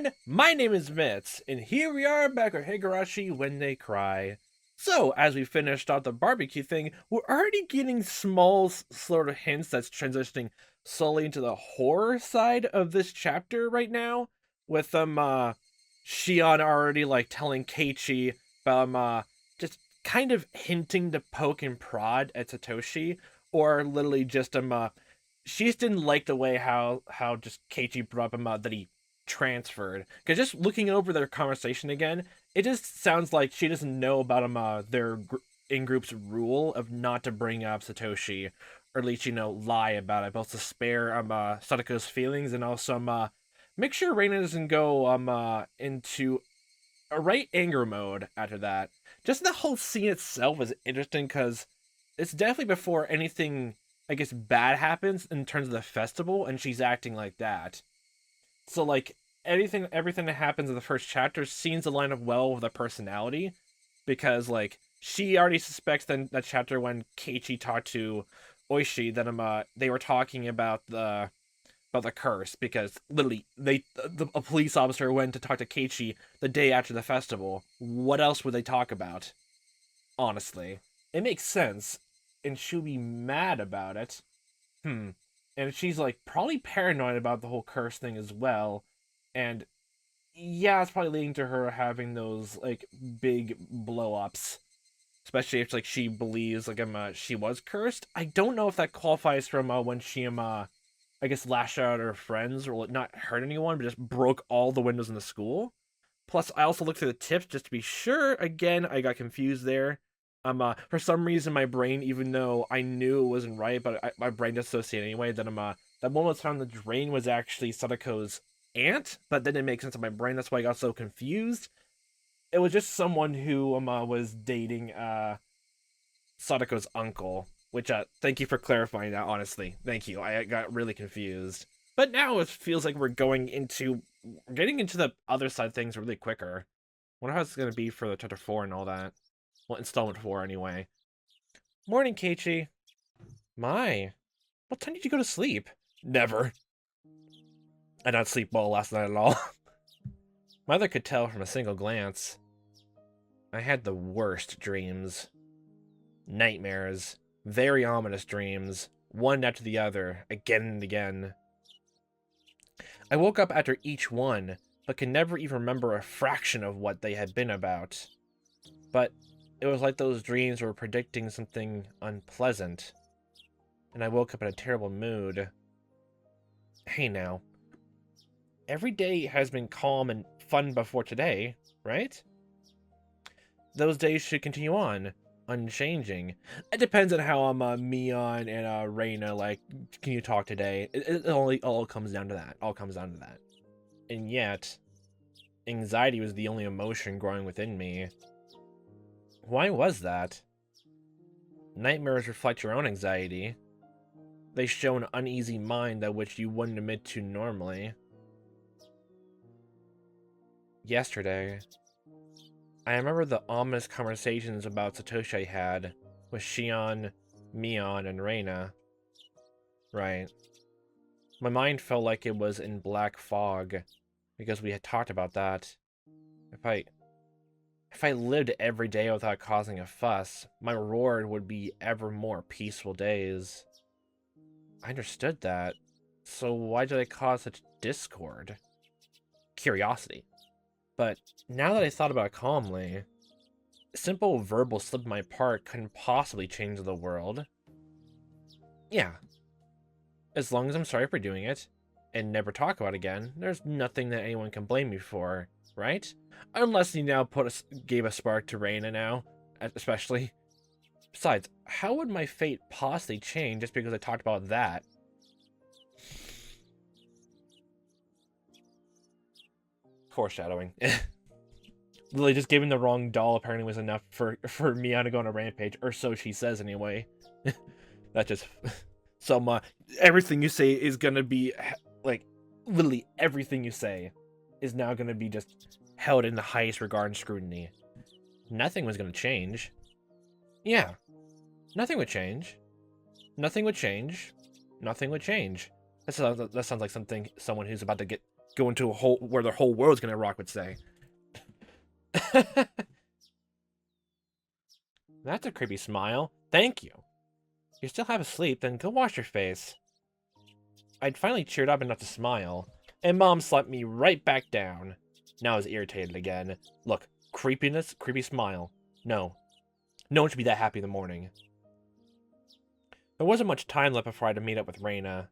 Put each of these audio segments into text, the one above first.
everyone, my name is Mitz, and here we are back with Higurashi When They Cry. So, as we finished out the barbecue thing, we're already getting small sort of hints that's transitioning slowly into the horror side of this chapter right now, with Shion already like telling Keiichi about just kind of hinting to poke and prod at Satoshi, or literally just she just didn't like the way how just Keiichi brought up that he transferred. Because just looking over their conversation again, it just sounds like she doesn't know about their in-group's rule of not to bring up Satoshi, or at least lie about it, both to spare Sadako's feelings and also make sure Reina doesn't go into a right anger mode after that. Just the whole scene itself is interesting because it's definitely before anything, I guess, bad happens in terms of the festival, and she's acting like that. So like everything that happens in the first chapter seems to line up well with her personality, because like she already suspects that chapter when Keiichi talked to Oishi that they were talking about the curse, because literally a police officer went to talk to Keiichi the day after the festival. What else would they talk about? Honestly, it makes sense, and she'll be mad about it. And she's like probably paranoid about the whole curse thing as well, and yeah, it's probably leading to her having those like big blow ups, especially if like she believes like she was cursed. I don't know if that qualifies from when she I guess lashed out at her friends, or not hurt anyone but just broke all the windows in the school. Plus, I also looked through the tips just to be sure. Again, I got confused there. For some reason, my brain, even though I knew it wasn't right, but my brain just associated anyway that that one was found the drain was actually Sadako's aunt, but that didn't make sense in my brain. That's why I got so confused. It was just someone who was dating Sadako's uncle. Which thank you for clarifying that. Honestly, thank you. I got really confused. But now it feels like we're getting into the other side of things really quicker. Wonder how it's gonna be for the chapter 4 and all that. Well, installment 4 anyway. Morning, Keiichi. My, what time did you go to sleep? Never. I did not sleep well last night at all. Mother could tell from a single glance. I had the worst dreams. Nightmares. Very ominous dreams. One after the other, again and again. I woke up after each one, but could never even remember a fraction of what they had been about. But it was like those dreams were predicting something unpleasant, and I woke up in a terrible mood. Hey now. Every day has been calm and fun before today, right? Those days should continue on, unchanging. It depends on how Mion and Reina like can you talk today. It only all comes down to that. All comes down to that. And yet, anxiety was the only emotion growing within me. Why was that? Nightmares reflect your own anxiety. They show an uneasy mind that which you wouldn't admit to normally. Yesterday, I remember the ominous conversations about Satoshi I had with Shion, Mion, and Reina. Right. My mind felt like it was in black fog, because we had talked about that. If I lived every day without causing a fuss, my reward would be ever more peaceful days. I understood that, so why did I cause such discord? Curiosity. But now that I thought about it calmly, simple verbal slip on my part couldn't possibly change the world. Yeah. As long as I'm sorry for doing it, and never talk about it again, there's nothing that anyone can blame me for, right? Unless you now gave a spark to Reina now, especially. Besides, how would my fate possibly change just because I talked about that? Foreshadowing. Literally just giving the wrong doll apparently was enough for Mia to go on a rampage, or so she says anyway. That just everything you say is gonna be like literally everything you say is now gonna be just held in the highest regard and scrutiny. Nothing was gonna change. Yeah, nothing would change. Nothing would change. Nothing would change. That sounds like someone who's about to get go into a whole where the whole world's gonna rock would say. That's a creepy smile. Thank you. You still half asleep, then go wash your face. I'd finally cheered up enough to smile, and Mom slapped me right back down. Now I was irritated again. Look, creepiness, creepy smile. No. No one should be that happy in the morning. There wasn't much time left before I had to meet up with Reina.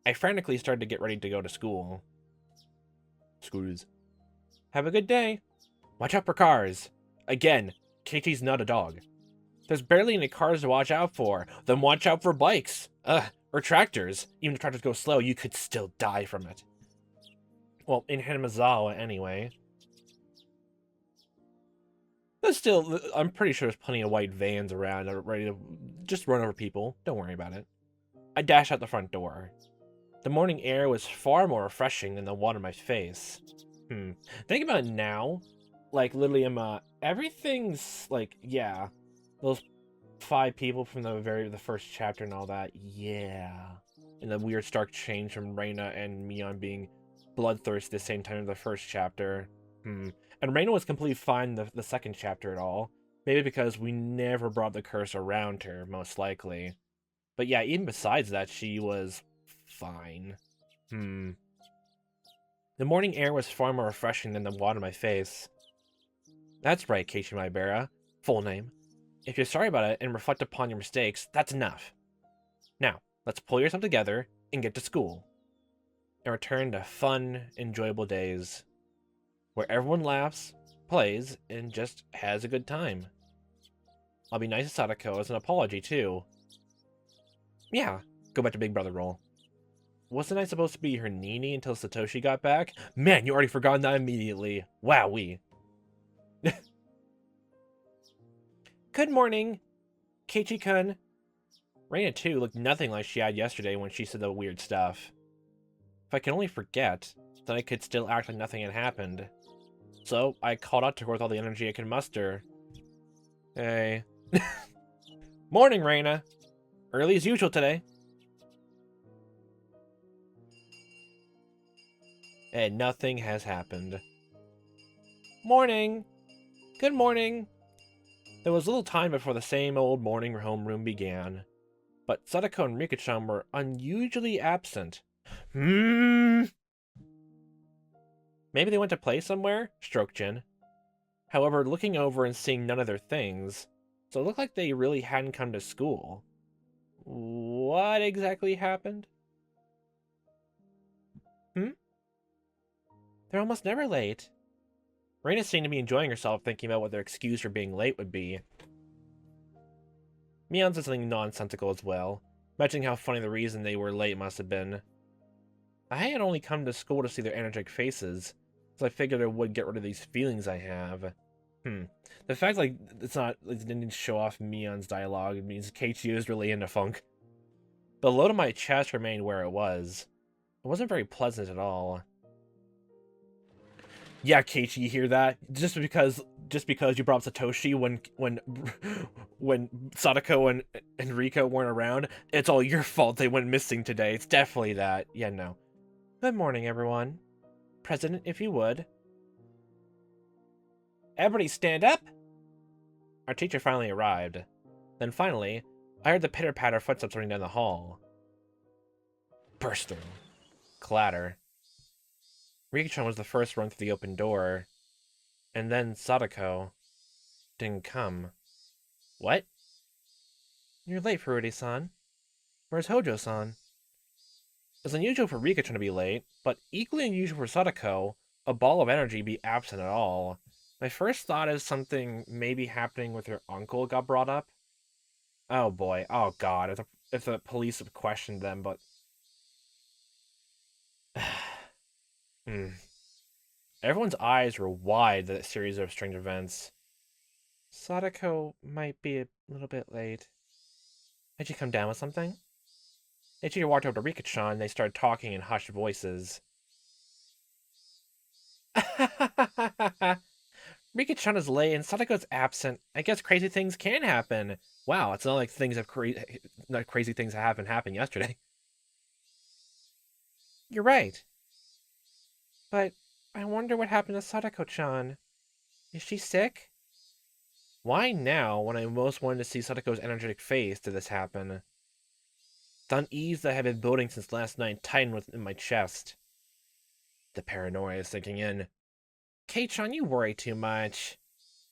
I frantically started to get ready to go to school. Screws. Have a good day. Watch out for cars. Again, Keiichi's not a dog. There's barely any cars to watch out for. Then watch out for bikes. Or tractors. Even if tractors go slow, you could still die from it. Well, in Hinamizawa, anyway. But still, I'm pretty sure there's plenty of white vans around that are ready to just run over people. Don't worry about it. I dashed out the front door. The morning air was far more refreshing than the water on my face. Think about it now. Like, literally, everything's, like, yeah. Those 5 people from the first chapter and all that, yeah. And the weird stark change from Reina and Mion being bloodthirsty at the same time in the first chapter. And Reina was completely fine the second chapter at all. Maybe because we never brought the curse around her, most likely. But yeah, even besides that, she was fine. The morning air was far more refreshing than the water on my face. That's right, Keiichi Maebara. Full name. If you're sorry about it and reflect upon your mistakes, that's enough. Now, let's pull yourself together and get to school. And return to fun, enjoyable days. Where everyone laughs, plays, and just has a good time. I'll be nice to Sadako as an apology, too. Yeah, go back to Big Brother role. Wasn't I supposed to be her Nini until Satoshi got back? Man, you already forgot that immediately. Wowee. Good morning, Keiichi-kun. Reina, too, looked nothing like she had yesterday when she said the weird stuff. If I could only forget, then I could still act like nothing had happened. So, I called out to her with all the energy I could muster. Hey. Morning, Reina. Early as usual today. And nothing has happened. Morning. Good morning. There was little time before the same old morning homeroom began. But Sadako and Rika-chan were unusually absent. Maybe they went to play somewhere? Stroked Jin. However, looking over and seeing none of their things, so it looked like they really hadn't come to school. What exactly happened? They're almost never late. Reina seemed to be enjoying herself thinking about what their excuse for being late would be. Mion said something nonsensical as well, imagining how funny the reason they were late must have been. I had only come to school to see their energetic faces, so I figured I would get rid of these feelings I have. The fact, like, it's not, like, they didn't show off Mion's dialogue means Keiichi is really into funk. The load on my chest remained where it was. It wasn't very pleasant at all. Yeah, Keiichi, you hear that? Just because you brought up Satoshi when Sadako and Rika weren't around, it's all your fault they went missing today. It's definitely that. Yeah, no. Good morning, everyone. President, if you would. Everybody stand up! Our teacher finally arrived. Then finally, I heard the pitter-patter footsteps running down the hall. Burst through. Clatter. Rika-chan was the first to run through the open door. And then Sadako didn't come. What? You're late, Furude-san. Where's Hojo-san? It's unusual for Rika-chan to be late, but equally unusual for Sadako, a ball of energy, be absent at all. My first thought is something maybe happening with her uncle got brought up. Oh boy, oh god, if the police have questioned them, but... Everyone's eyes were wide at that series of strange events. Sadako might be a little bit late. Did you come down with something? Ichiro walked over to Rika-chan and they started talking in hushed voices. Rika-chan is late and Sadako's absent. I guess crazy things can happen. Wow, it's not like crazy things that happened yesterday. You're right. But I wonder what happened to Sadako-chan. Is she sick? Why now, when I most wanted to see Sadako's energetic face, did this happen? The unease that had been building since last night tightened within my chest. The paranoia is sinking in. Kei-chan, you worry too much.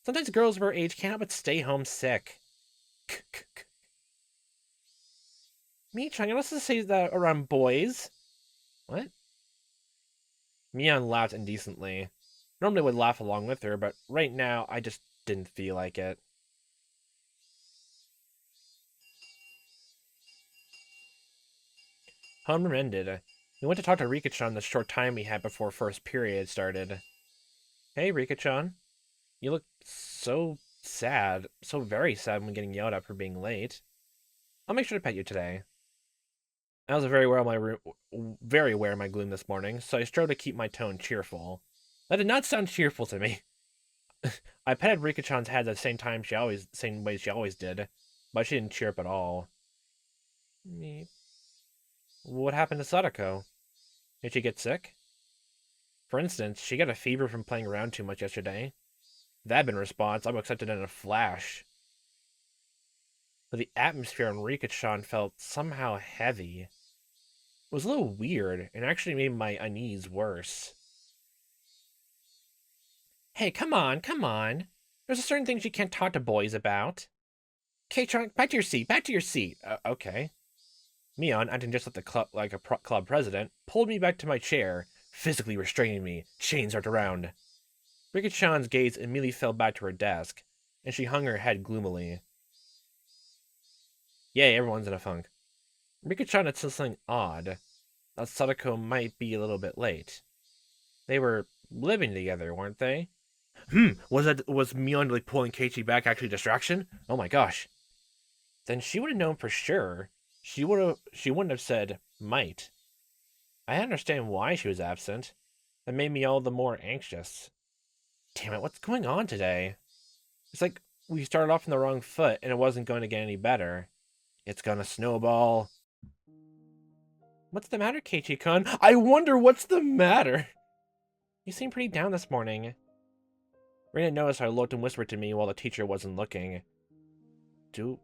Sometimes girls of her age can't help but stay home sick. Me-chan, you're not supposed to say that around boys. What? Mion laughed indecently. Normally I would laugh along with her, but right now I just didn't feel like it. Homeroom ended. We went to talk to Rika-chan the short time we had before first period started. Hey, Rika-chan. You look so sad. So very sad when getting yelled at for being late. I'll make sure to pet you today. I was very aware of my gloom this morning, so I strove to keep my tone cheerful. That did not sound cheerful to me. I petted Rika-chan's head at the same way she always did, but she didn't cheer up at all. What happened to Sadako? Did she get sick? For instance, she got a fever from playing around too much yesterday. That had been a response, I would accept it in a flash. But the atmosphere on Rika-chan felt somehow heavy. It was a little weird, and actually made my unease worse. Hey, come on. There's a certain things you can't talk to boys about. Kei-chan, back to your seat. Okay. Mion, acting just like a club president, pulled me back to my chair, physically restraining me, chains wrapped around. Rika-chan's gaze immediately fell back to her desk, and she hung her head gloomily. Yay, everyone's in a funk. Rika-chan had said something odd, that Sadako might be a little bit late. They were living together, weren't they? Was Mion like pulling Keiichi back actually a distraction? Oh my gosh. Then she would have known for sure. She wouldn't have said might. I understand why she was absent. That made me all the more anxious. Damn it, what's going on today? It's like we started off on the wrong foot and it wasn't going to get any better. It's gonna snowball. What's the matter, Keiichi-kun? I wonder what's the matter? You seem pretty down this morning. Reina noticed how I looked and whispered to me while the teacher wasn't looking. Do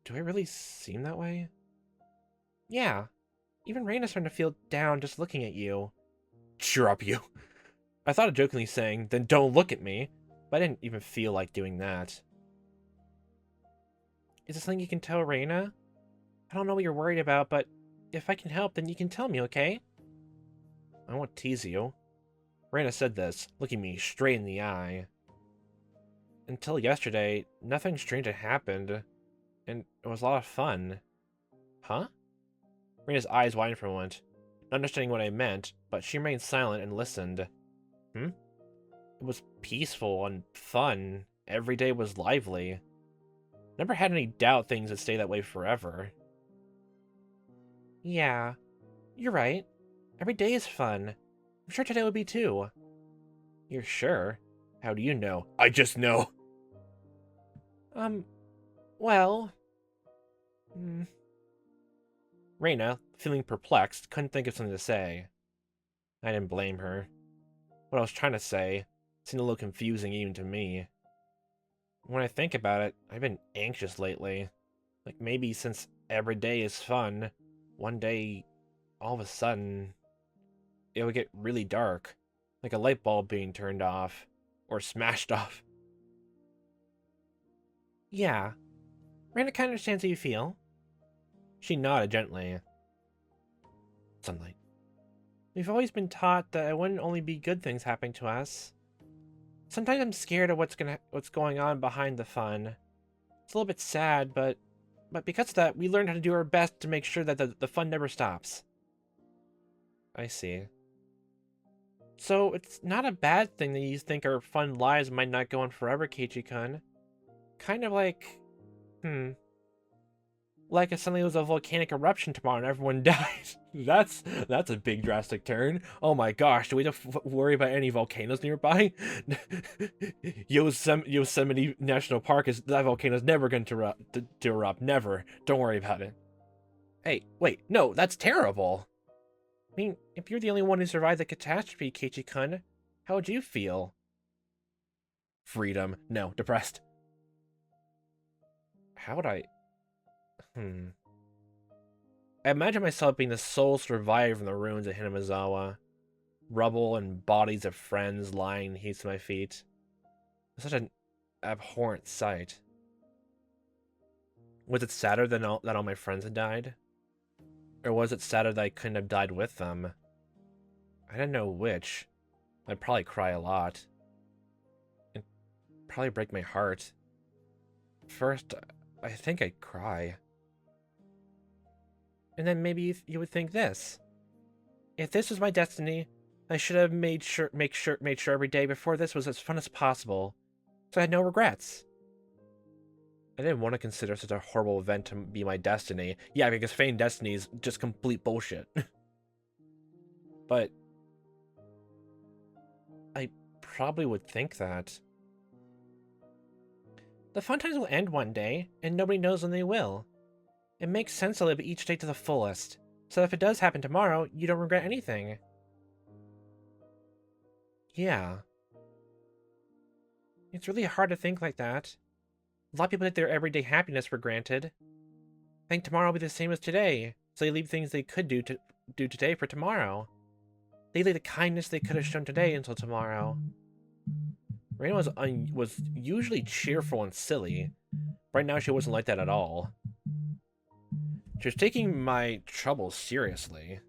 I really seem that way? Yeah. Even Reina's starting to feel down just looking at you. Cheer up, you. I thought of jokingly saying, then don't look at me, but I didn't even feel like doing that. Is this something you can tell Reina? I don't know what you're worried about, but if I can help, then you can tell me, okay? I won't tease you. Reina said this, looking me straight in the eye. Until yesterday, nothing strange had happened, and it was a lot of fun. Huh? Reina's eyes widened for a moment, not understanding what I meant, but she remained silent and listened. It was peaceful and fun. Every day was lively. Never had any doubt things would stay that way forever. Yeah, you're right. Every day is fun. I'm sure today will be too. You're sure? How do you know? I just know. Well... Reina, feeling perplexed, couldn't think of something to say. I didn't blame her. What I was trying to say seemed a little confusing even to me. When I think about it, I've been anxious lately. Like maybe since every day is fun, one day, all of a sudden, it would get really dark. Like a light bulb being turned off. Or smashed off. Yeah. Reina kind of understands how you feel. She nodded gently. Sunlight. We've always been taught that it wouldn't only be good things happening to us. Sometimes I'm scared of what's going on behind the fun. It's a little bit sad, but because of that, we learned how to do our best to make sure that the fun never stops. I see. So it's not a bad thing that you think our fun lives might not go on forever, Keiichi-kun. Kind of like, like if suddenly it was a volcanic eruption tomorrow and everyone died. That's a big drastic turn. Oh my gosh, do we have to worry about any volcanoes nearby? Yosemite National Park that volcano's never going to erupt. Never. Don't worry about it. Hey, wait, no, that's terrible. I mean, if you're the only one who survived the catastrophe, Keiichi-kun, how would you feel? Freedom. No, depressed. How would I... I imagine myself being the sole survivor from the ruins of Hinamizawa. Rubble and bodies of friends lying heaps at my feet. It's such an abhorrent sight. Was it sadder that all my friends had died? Or was it sadder that I couldn't have died with them? I didn't know which. I'd probably cry a lot. It'd probably break my heart. First, I think I'd cry. And then maybe you would think this. If this was my destiny, I should have made sure every day before this was as fun as possible, so I had no regrets. I didn't want to consider such a horrible event to be my destiny. Yeah, because feigned destiny is just complete bullshit. But I probably would think that. The fun times will end one day, and nobody knows when they will. It makes sense to live each day to the fullest, so that if it does happen tomorrow, you don't regret anything. Yeah. It's really hard to think like that. A lot of people take their everyday happiness for granted. I think tomorrow will be the same as today, so they leave things they could do today for tomorrow. They leave the kindness they could have shown today until tomorrow. Reina was usually cheerful and silly. Right now she wasn't like that at all. She was taking my troubles seriously. It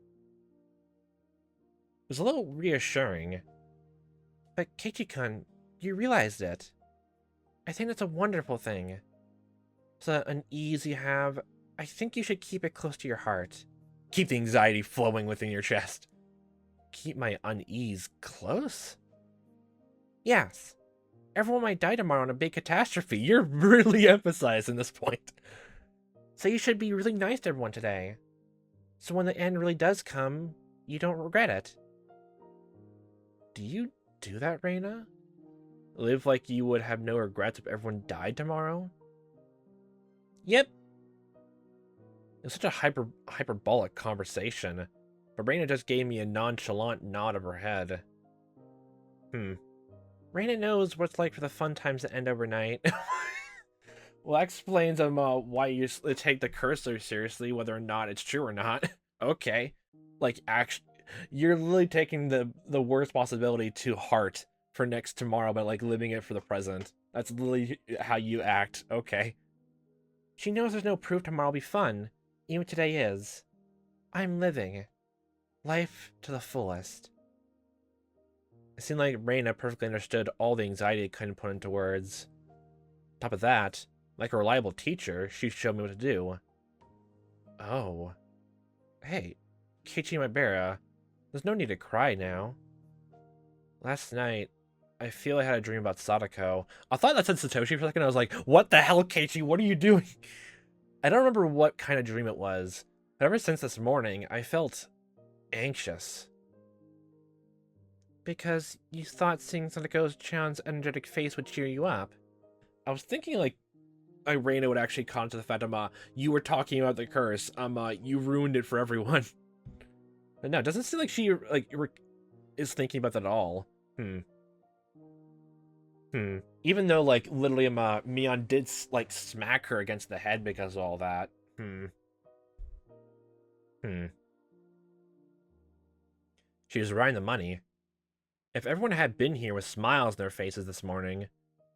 was a little reassuring. But Keiichi-kun, you realized it. I think that's a wonderful thing. It's an unease you have. I think you should keep it close to your heart. Keep the anxiety flowing within your chest. Keep my unease close? Yes. Everyone might die tomorrow in a big catastrophe. You're really emphasizing this point. So you should be really nice to everyone today. So when the end really does come, you don't regret it. Do you do that, Reina? Live like you would have no regrets if everyone died tomorrow? Yep. It was such a hyperbolic conversation, but Reina just gave me a nonchalant nod of her head. Reina knows what it's like for the fun times to end overnight. Well, that explains why you take the cursor seriously, whether or not it's true or not. Okay. Like, actually, you're literally taking the worst possibility to heart for next tomorrow, but like living it for the present. That's literally how you act. Okay. She knows there's no proof tomorrow will be fun, even today is. I'm living. Life to the fullest. It seemed like Reina perfectly understood all the anxiety I couldn't put into words. On top of that, like a reliable teacher, she showed me what to do. Oh. Hey, Keiichi Maebara, there's no need to cry now. Last night, I feel I had a dream about Sadako. I thought that said Satoshi for a second. I was like, what the hell, Keiichi? What are you doing? I don't remember what kind of dream it was, but ever since this morning, I felt anxious. Because you thought seeing Sadako's Chan's energetic face would cheer you up. I was thinking, like, Reina would actually comment to the fact, you were talking about the curse. You ruined it for everyone. But no, it doesn't seem like she, like, is thinking about that at all. Even though, like, literally, Mion did, like, smack her against the head because of all that. She was right in the money. If everyone had been here with smiles on their faces this morning,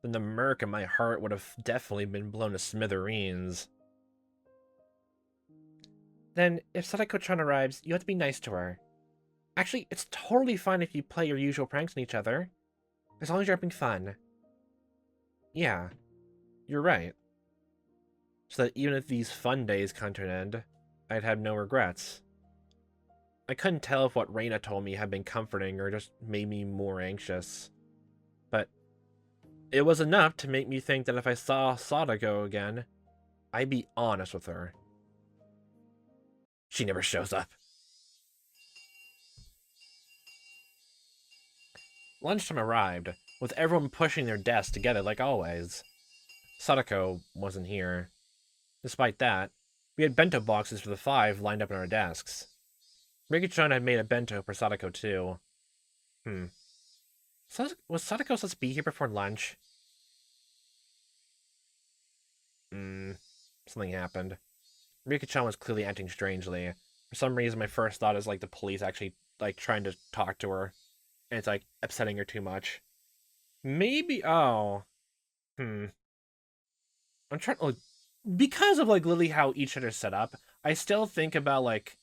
then the murk in my heart would have definitely been blown to smithereens. Then, if Sadako-chan arrives, you have to be nice to her. Actually, it's totally fine if you play your usual pranks on each other. As long as you're having fun. Yeah, you're right. So that even if these fun days come to an end, I'd have no regrets. I couldn't tell if what Reina told me had been comforting or just made me more anxious. But it was enough to make me think that if I saw Sadako again, I'd be honest with her. She never shows up. Lunchtime arrived, with everyone pushing their desks together like always. Sadako wasn't here. Despite that, we had bento boxes for the 5 lined up on our desks. Riki-chan had made a bento for Sadako too. Was Sadako supposed to be here before lunch? Something happened. Riki-chan was clearly acting strangely. For some reason, my first thought is like the police actually like trying to talk to her, and it's like upsetting her too much. Maybe. Oh. I'm trying to like, because of like literally how each chapter is set up. I still think about like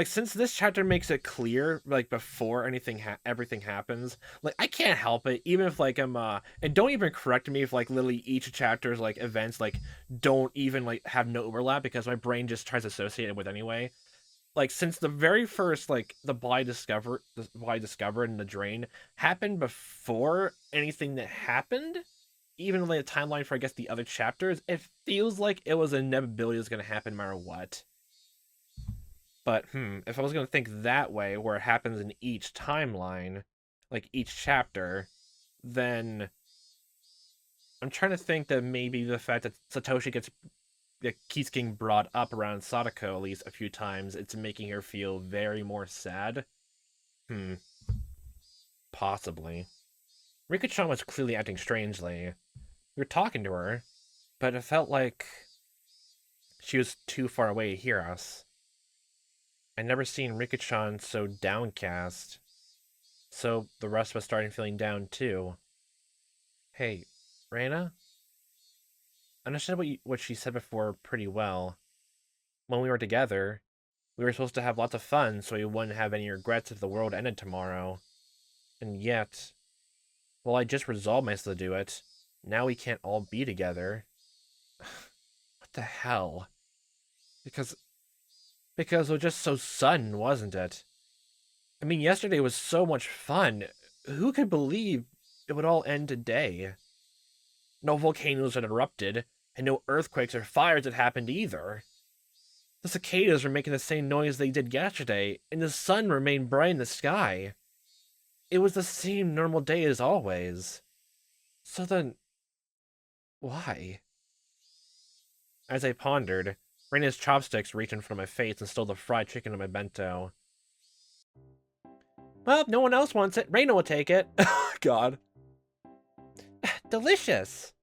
since this chapter makes it clear like before everything happens, like I can't help it even if like I'm and don't even correct me if like literally each chapter's like events like don't even like have no overlap because my brain just tries to associate it with anyway. Like since the very first like the body discovered in the drain happened before anything that happened, even like the timeline for I guess the other chapters, it feels like it was an inevitability that's gonna happen no matter what. But if I was gonna think that way, where it happens in each timeline, like each chapter, then I'm trying to think that maybe the fact that Satoshi keeps getting brought up around Sadako at least a few times, it's making her feel very more sad. Possibly. Rika-chan was clearly acting strangely. We were talking to her, but it felt like she was too far away to hear us. I'd never seen Rika-chan so downcast. So the rest of us started feeling down too. Hey, Reina? I understood what she said before pretty well. When we were together, we were supposed to have lots of fun so we wouldn't have any regrets if the world ended tomorrow. And yet, well, I just resolved myself to do it. Now we can't all be together. What the hell? Because it was just so sudden, wasn't it? I mean, yesterday was so much fun. Who could believe it would all end today? No volcanoes had erupted, and no earthquakes or fires had happened either. The cicadas were making the same noise they did yesterday, and the sun remained bright in the sky. It was the same normal day as always. So then, why? As I pondered, Reina's chopsticks reached in front of my face and stole the fried chicken in my bento. Well, no one else wants it. Reina will take it. God. Delicious!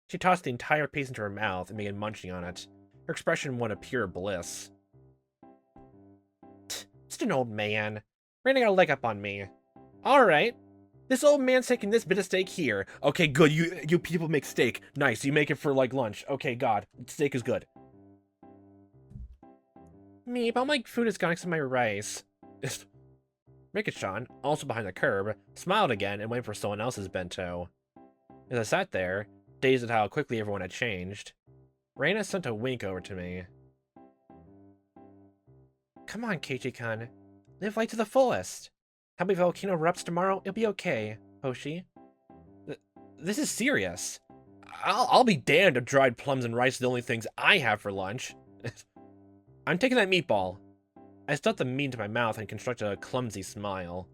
She tossed the entire piece into her mouth and began munching on it. Her expression one of pure bliss. Just an old man. Reina got a leg up on me. Alright. This old man's taking this bit of steak here. Okay, good. You people make steak. Nice. You make it for, like, lunch. Okay, God. Steak is good. Me, but all my food is gone except my rice. Rika-chan, also behind the curb, smiled again and went for someone else's bento. As I sat there, dazed at how quickly everyone had changed, Reina sent a wink over to me. Come on, Keiichi-kun. Live life to the fullest. Happy volcano erupts tomorrow, it'll be okay, Hoshi. This is serious. I'll be damned if dried plums and rice are the only things I have for lunch. I'm taking that meatball. I stuffed the meat into my mouth and constructed a clumsy smile.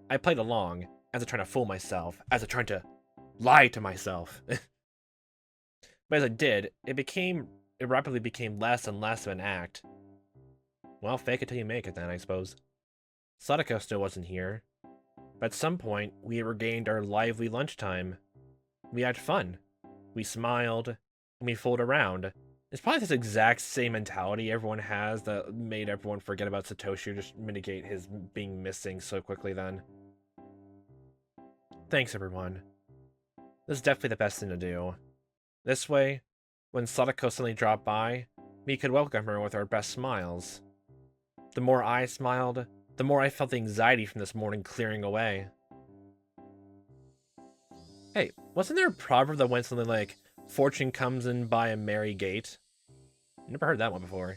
I played along, as I tried to fool myself, as I tried to lie to myself. But as I did, it rapidly became less and less of an act. Well, fake it till you make it then, I suppose. Sadako still wasn't here. But at some point, we regained our lively lunchtime. We had fun. We smiled, and we fooled around. It's probably this exact same mentality everyone has that made everyone forget about Satoshi or just mitigate his being missing so quickly then. Thanks, everyone. This is definitely the best thing to do. This way, when Sadako suddenly dropped by, we could welcome her with our best smiles. The more I smiled, the more I felt the anxiety from this morning clearing away. Hey, wasn't there a proverb that went something like, fortune comes in by a merry gate? Never heard that one before.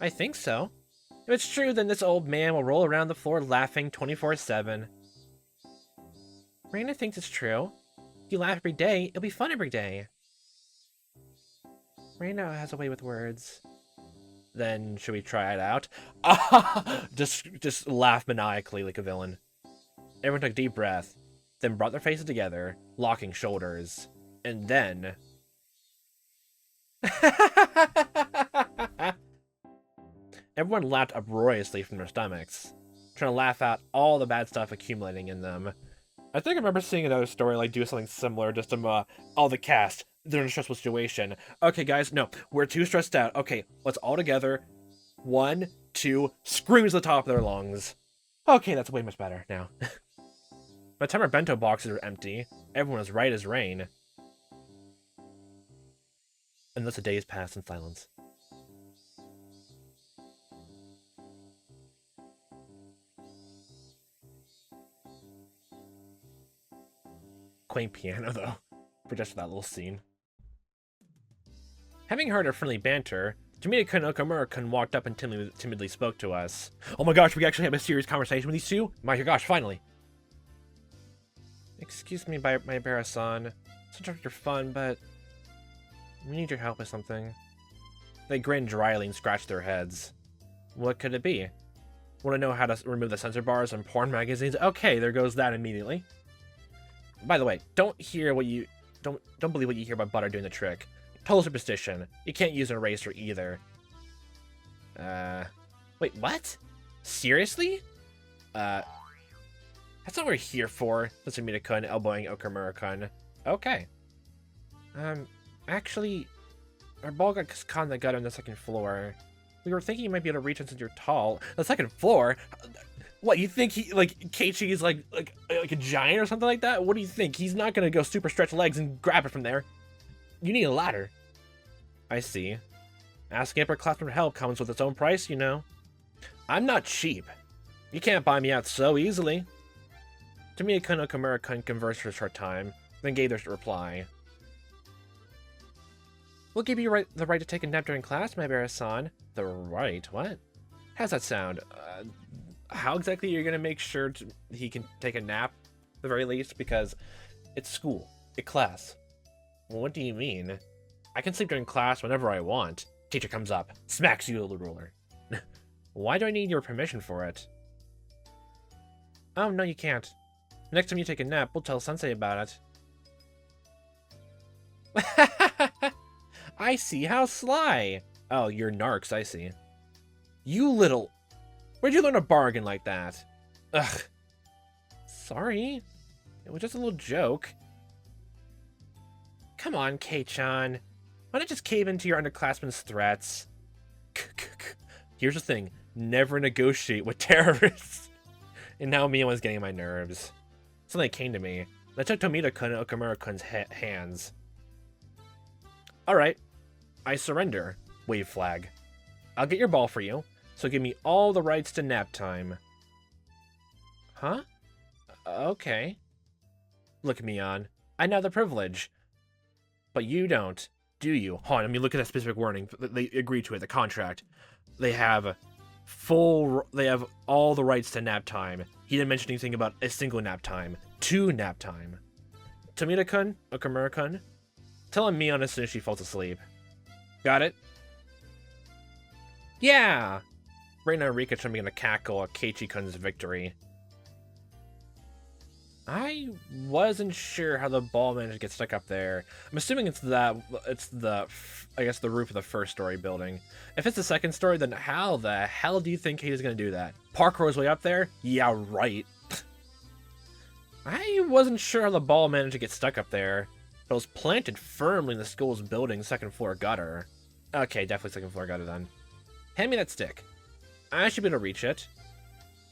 I think so. If it's true, then this old man will roll around the floor laughing 24/7. Reina thinks it's true. If you laugh every day, it'll be fun every day. Reina has a way with words. Then, should we try it out? Just laugh maniacally like a villain. Everyone took a deep breath, then brought their faces together, locking shoulders. And then... Everyone laughed uproariously from their stomachs, trying to laugh out all the bad stuff accumulating in them. I think I remember seeing another story like do something similar, just all the cast, they're in a stressful situation. Okay, guys, no, we're too stressed out. Okay, let's all together. 1, 2, screams at the top of their lungs. Okay, that's way much better now. By the time our bento boxes were empty, everyone was right as rain. And thus the days passed in silence. Quaint piano, though, for just that little scene. Having heard our friendly banter, Tomita-kun and Okamura-kun walked up and timidly spoke to us. Oh my gosh, we actually have a serious conversation with these two? My gosh, finally. Excuse me, Maebara-san. Such after fun, but we need your help with something. They grinned dryly and scratched their heads. What could it be? Want to know how to remove the censor bars on porn magazines? Okay, there goes that immediately. By the way, don't believe what you hear about butter doing the trick. Total superstition. You can't use an eraser either. Wait, what? Seriously? That's not what we're here for, said Tomita-kun, elbowing Okamura-kun. Okay. Actually, our ball got caught in the gutter on the second floor. We were thinking you might be able to reach it since you're tall. The second floor? What, you think Keiichi is like a giant or something like that? What do you think? He's not gonna go super stretch legs and grab it from there. You need a ladder. I see. Asking upperclassmen for help comes with its own price, you know. I'm not cheap. You can't buy me out so easily. Tomita-kun and Okamura-kun conversed for a short time, then gave their reply. We'll give you the right to take a nap during class, Maebara-san. The right? What? How's that sound? How exactly are you going to make sure he can take a nap, at the very least? Because it's school. It's class. Well, what do you mean? I can sleep during class whenever I want. Teacher comes up, smacks you with the ruler. Why do I need your permission for it? Oh, no, you can't. Next time you take a nap, we'll tell Sensei about it. I see, how sly. Oh, you're narcs, I see. You little... Where'd you learn a bargain like that? Ugh. Sorry. It was just a little joke. Come on, Kei-chan. Why not just cave into your underclassmen's threats? Here's the thing. Never negotiate with terrorists. And now Miyamo's getting on my nerves. Something came to me. I took Tomita-kun and Okamura-kun's hands. Alright. I surrender. Wave flag. I'll get your ball for you, so give me all the rights to nap time. Huh? Okay. Look at me on. I know the privilege. But you don't, do you? Hold on, let me look at that specific wording. They agree to it, the contract. They have all the rights to nap time. He didn't mention anything about a single nap time. 2 nap time. Tomita-kun, Okamura-kun, telling me on as soon as she falls asleep. Got it? Yeah! Right now, Rika trying to begin to cackle at Keiichi-kun's victory. I wasn't sure how the ball managed to get stuck up there. I'm assuming it's the roof of the first story building. If it's the second story, then how the hell do you think he's gonna do that? Parkour his way up there? Yeah, right. I wasn't sure how the ball managed to get stuck up there. But it was planted firmly in the school's building second floor gutter. Okay, definitely second floor gutter then. Hand me that stick. I should be able to reach it.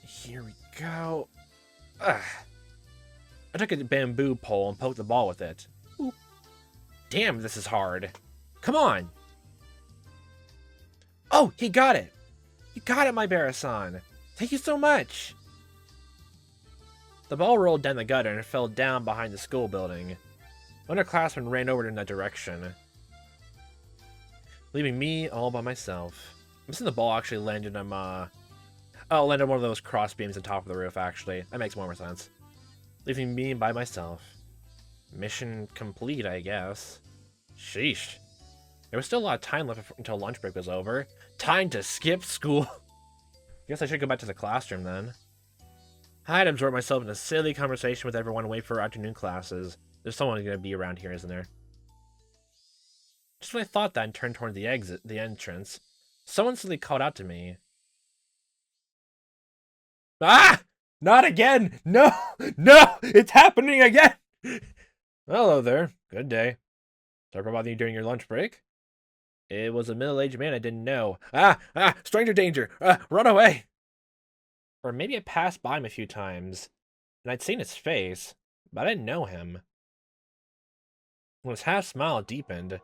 Here we go. Ugh. I took a bamboo pole and poked the ball with it. Oop. Damn, this is hard. Come on! Oh, he got it! You got it, Maebara-san! Thank you so much! The ball rolled down the gutter and fell down behind the school building. One underclassman ran over in that direction, leaving me all by myself. I'm seeing the ball actually landed on landed on one of those cross beams on top of the roof, actually. That makes more sense. Leaving me by myself. Mission complete, I guess. Sheesh. There was still a lot of time left until lunch break was over. Time to skip school. Guess I should go back to the classroom then. I'd absorb myself in a silly conversation with everyone and wait for afternoon classes. There's someone going to be around here, isn't there? Just when I thought that and turned toward the entrance, someone suddenly called out to me. Ah! Not again! No! No! It's happening again! Hello there. Good day. Sorry about you during your lunch break. It was a middle-aged man I didn't know. Ah! Ah! Stranger danger! Run away! Or maybe I passed by him a few times, and I'd seen his face, but I didn't know him. When his half-smile deepened,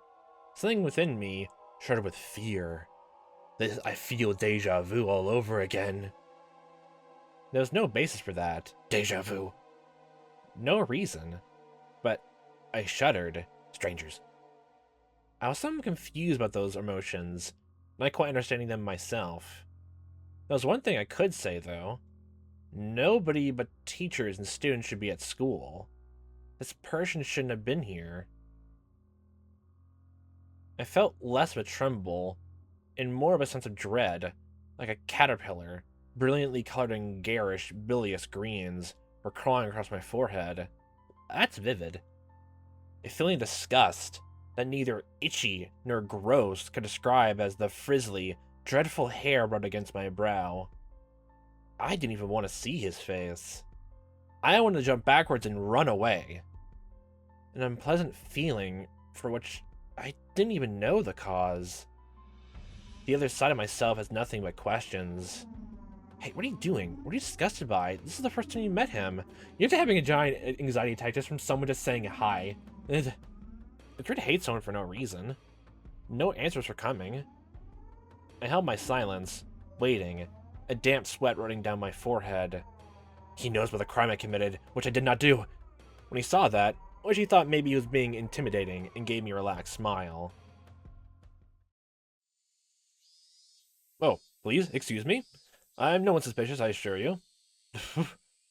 something within me shuddered with fear. I feel deja vu all over again. There was no basis for that. Deja vu. No reason. But I shuddered. Strangers. I was somewhat confused about those emotions, not quite understanding them myself. There was one thing I could say, though. Nobody but teachers and students should be at school. This person shouldn't have been here. I felt less of a tremble, and more of a sense of dread, like a caterpillar, brilliantly colored in garish, bilious greens, were crawling across my forehead. That's vivid. A feeling of disgust that neither itchy nor gross could describe as the frizzly, dreadful hair rubbed against my brow. I didn't even want to see his face. I wanted to jump backwards and run away. An unpleasant feeling for which I didn't even know the cause. The other side of myself has nothing but questions. Hey, what are you doing? What are you disgusted by? This is the first time you met him. You're having a giant anxiety attack just from someone just saying hi. It's weird to hate someone for no reason. No answers were coming. I held my silence, waiting, a damp sweat running down my forehead. He knows about the crime I committed, which I did not do. When he saw that, which he thought maybe he was being intimidating, and gave me a relaxed smile. Oh, please, excuse me. I'm no one suspicious, I assure you.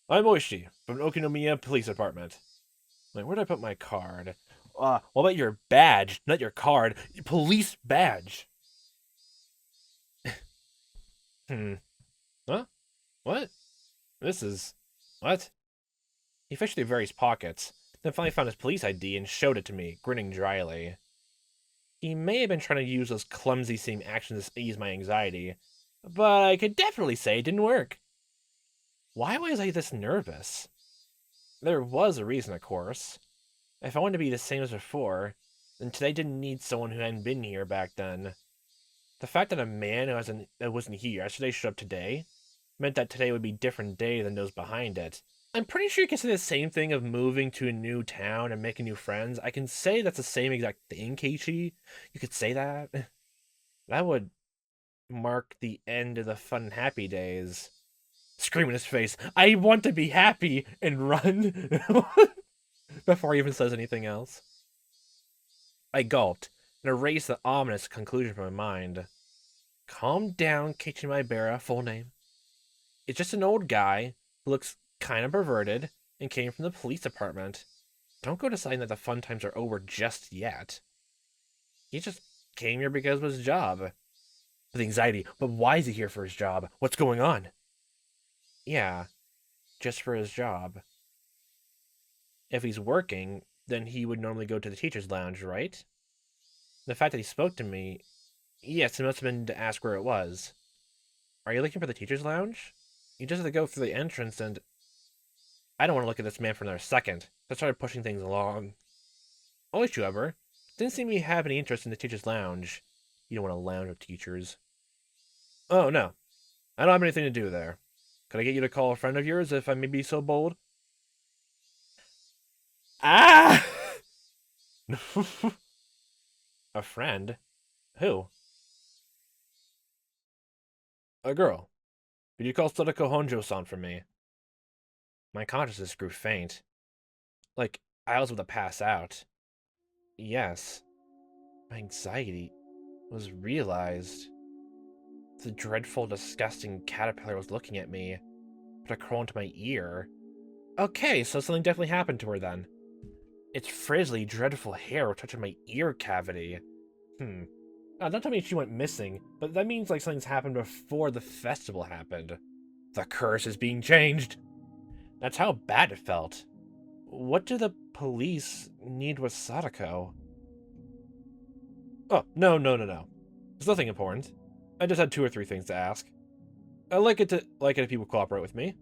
I'm Oishi, from Okinomiya Police Department. Wait, where did I put my card? What about your badge? Not your card. Police badge. Huh? What? This is... What? He fished through various pockets, then finally found his police ID and showed it to me, grinning dryly. He may have been trying to use those clumsy-seeming actions to ease my anxiety, but I could definitely say it didn't work. Why was I this nervous? There was a reason, of course. If I wanted to be the same as before, then today didn't need someone who hadn't been here back then. The fact that a man who wasn't here yesterday showed up today meant that today would be a different day than those behind it. I'm pretty sure you can say the same thing of moving to a new town and making new friends. I can say that's the same exact thing, Keiichi. You could say that. That would mark the end of the fun and happy days. Scream in his face, I want to be happy, and run before he even says anything else. I gulped and erased the ominous conclusion from my mind. Calm down, Keiichi Maebara, full name. It's just an old guy who looks kind of perverted and came from the police department. Don't go deciding that the fun times are over just yet. He just came here because of his job. With anxiety, but why is he here for his job? What's going on? Yeah, just for his job. If he's working, then he would normally go to the teacher's lounge, right? The fact that he spoke to me, yes, it must have been to ask where it was. Are you looking for the teacher's lounge? You just have to go through the entrance and... I don't want to look at this man for another second. I started pushing things along. Always, however, didn't seem to have any interest in the teacher's lounge. You don't want to lounge with teachers. Oh, no. I don't have anything to do there. Could I get you to call a friend of yours if I may be so bold? Ah! A friend? Who? A girl. Could you call Sadako Honjo-san for me? My consciousness grew faint. Like I was about to pass out. Yes. My anxiety was realized. The dreadful, disgusting caterpillar was looking at me, but it crawled into my ear. Okay, so something definitely happened to her then. Its frizzly, dreadful hair was touching my ear cavity. Don't tell me she went missing, but that means like something's happened before the festival happened. The curse is being changed. That's how bad it felt. What do the police need with Sadako? Oh, no. There's nothing important. I just had 2 or 3 things to ask. I like it if people cooperate with me.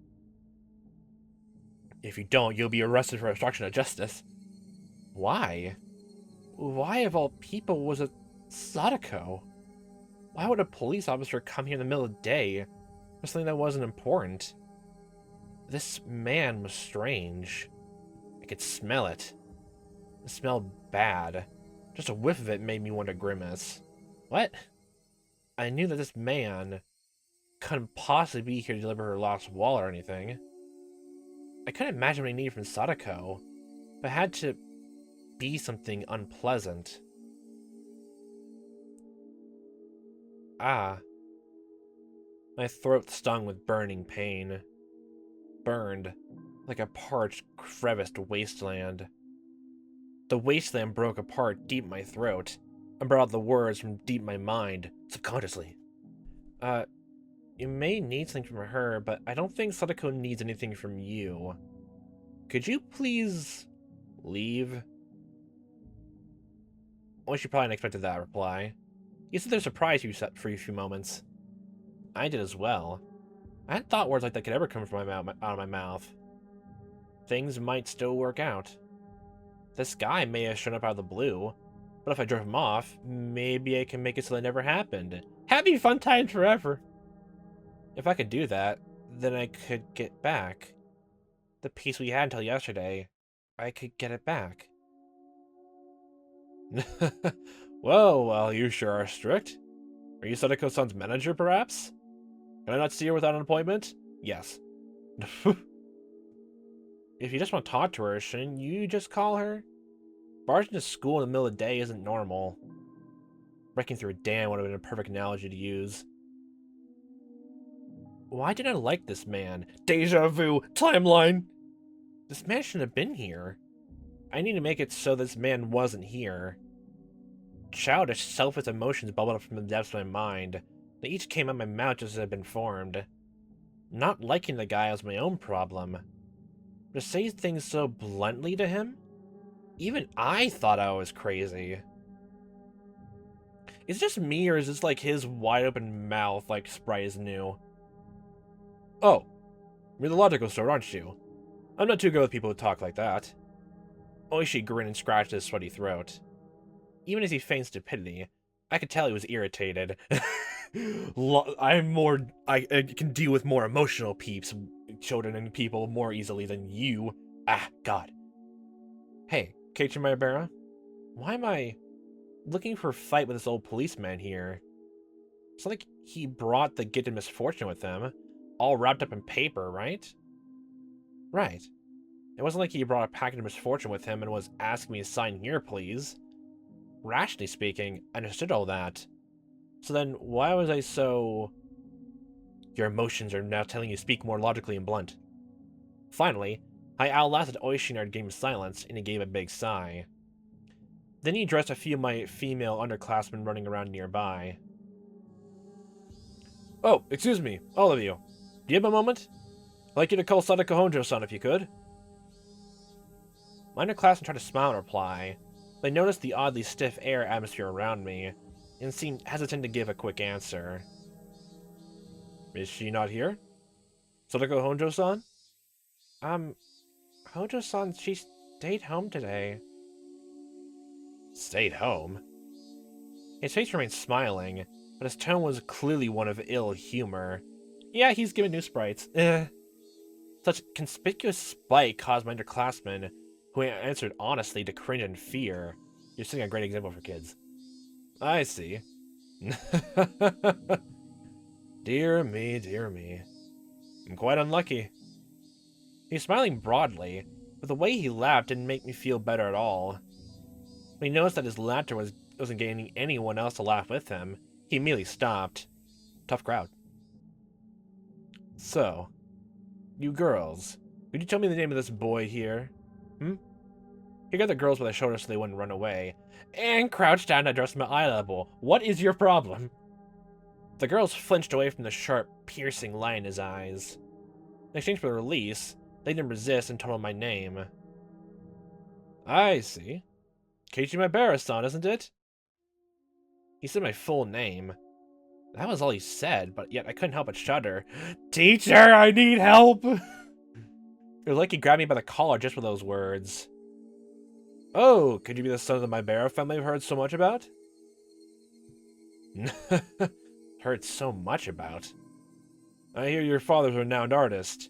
If you don't, you'll be arrested for obstruction of justice. Why? Why of all people was it Sadako? Why would a police officer come here in the middle of the day for something that wasn't important? This man was strange. I could smell it. It smelled bad. Just a whiff of it made me want to grimace. What? I knew that this man couldn't possibly be here to deliver her lost wallet or anything. I couldn't imagine what he needed from Sadako, but it had to be something unpleasant. Ah. My throat stung with burning pain. Burned, like a parched, creviced wasteland. The wasteland broke apart deep in my throat, and brought out the words from deep in my mind, subconsciously. You may need something from her, but I don't think Sadako needs anything from you. Could you please leave? Well, she probably expected that reply. You said they're surprised you for a few moments. I did as well. I hadn't thought words like that could ever come from out of my mouth. Things might still work out. This guy may have shown up out of the blue, but if I drove him off, maybe I can make it so that never happened. Happy fun times forever! If I could do that, then I could get back. The peace we had until yesterday, I could get it back. Well, you sure are strict. Are you Sadako-san's manager, perhaps? Can I not see her without an appointment? Yes. If you just want to talk to her, shouldn't you just call her? Barging to school in the middle of the day isn't normal. Breaking through a dam would have been a perfect analogy to use. Why did I like this man? Deja vu! Timeline! This man shouldn't have been here. I need to make it so this man wasn't here. Childish, selfish emotions bubbled up from the depths of my mind. They each came out of my mouth just as had been formed. Not liking the guy was my own problem. But to say things so bluntly to him? Even I thought I was crazy. Is it just me, or is this like his wide open mouth like Sprite is new? Oh, you're the logical sort, aren't you? I'm not too good with people who talk like that. Oishi grinned and scratched his sweaty throat. Even as he feigned stupidity, I could tell he was irritated. I can deal with more emotional children and people more easily than you. Ah, God. Hey, Keiichi Maebara, why am I looking for a fight with this old policeman here? It's like he brought the gifted misfortune with him, all wrapped up in paper, right? Right. It wasn't like he brought a package of misfortune with him and was asking me to sign here, please. Rationally speaking, I understood all that. So then, why was I so... Your emotions are now telling you to speak more logically and blunt. Finally, I outlasted Oishi in our game of silence, and he gave a big sigh. Then he addressed a few of my female underclassmen running around nearby. Oh, excuse me, all of you. Do you have a moment? I'd like you to call Sadako Honjo-san if you could. My underclassmen tried to smile in reply. They noticed the oddly stiff air atmosphere around me, and seemed hesitant to give a quick answer. Is she not here? Sadako Honjo-san? Honjo-san, she stayed home today. Stayed home? His face remained smiling, but his tone was clearly one of ill humor. Yeah, he's giving new sprites. Such conspicuous spite caused my underclassmen, who answered honestly, to cringe in fear. You're setting a great example for kids. I see. Dear me, dear me. I'm quite unlucky. He was smiling broadly, but the way he laughed didn't make me feel better at all. When he noticed that his laughter wasn't getting anyone else to laugh with him, he immediately stopped. Tough crowd. So, you girls, could you tell me the name of this boy here? He got the girls by the shoulder so they wouldn't run away, and crouched down to address my eye level. What is your problem? The girls flinched away from the sharp, piercing light in his eyes. In exchange for the release, they didn't resist and told him my name. I see. Keiichi Maebara-san, isn't it? He said my full name. That was all he said, but yet I couldn't help but shudder. Teacher, I need help! It was like he grabbed me by the collar just with those words. Oh, could you be the son of the Maebara family I've heard so much about? Heard so much about? I hear your father's a renowned artist.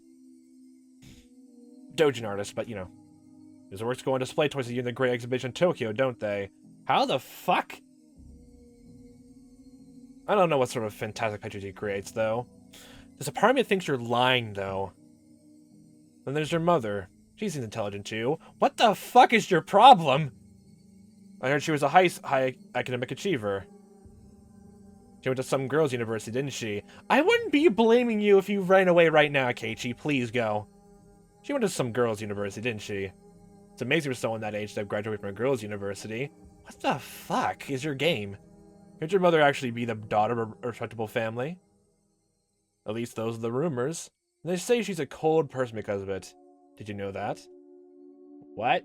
Dojin artist, but you know. His works go on display twice a year in the Great Exhibition in Tokyo, don't they? How the fuck? I don't know what sort of fantastic pictures he creates, though. There's a part of me that thinks you're lying, though. Then there's your mother. She seems intelligent, too. What the fuck is your problem? I heard she was a high academic achiever. She went to some girls' university, didn't she? I wouldn't be blaming you if you ran away right now, Keiichi. Please go. She went to some girls' university, didn't she? It's amazing for someone that age to have graduated from a girls' university. What the fuck is your game? Could your mother actually be the daughter of a respectable family? At least those are the rumors. And they say she's a cold person because of it. Did you know that? What?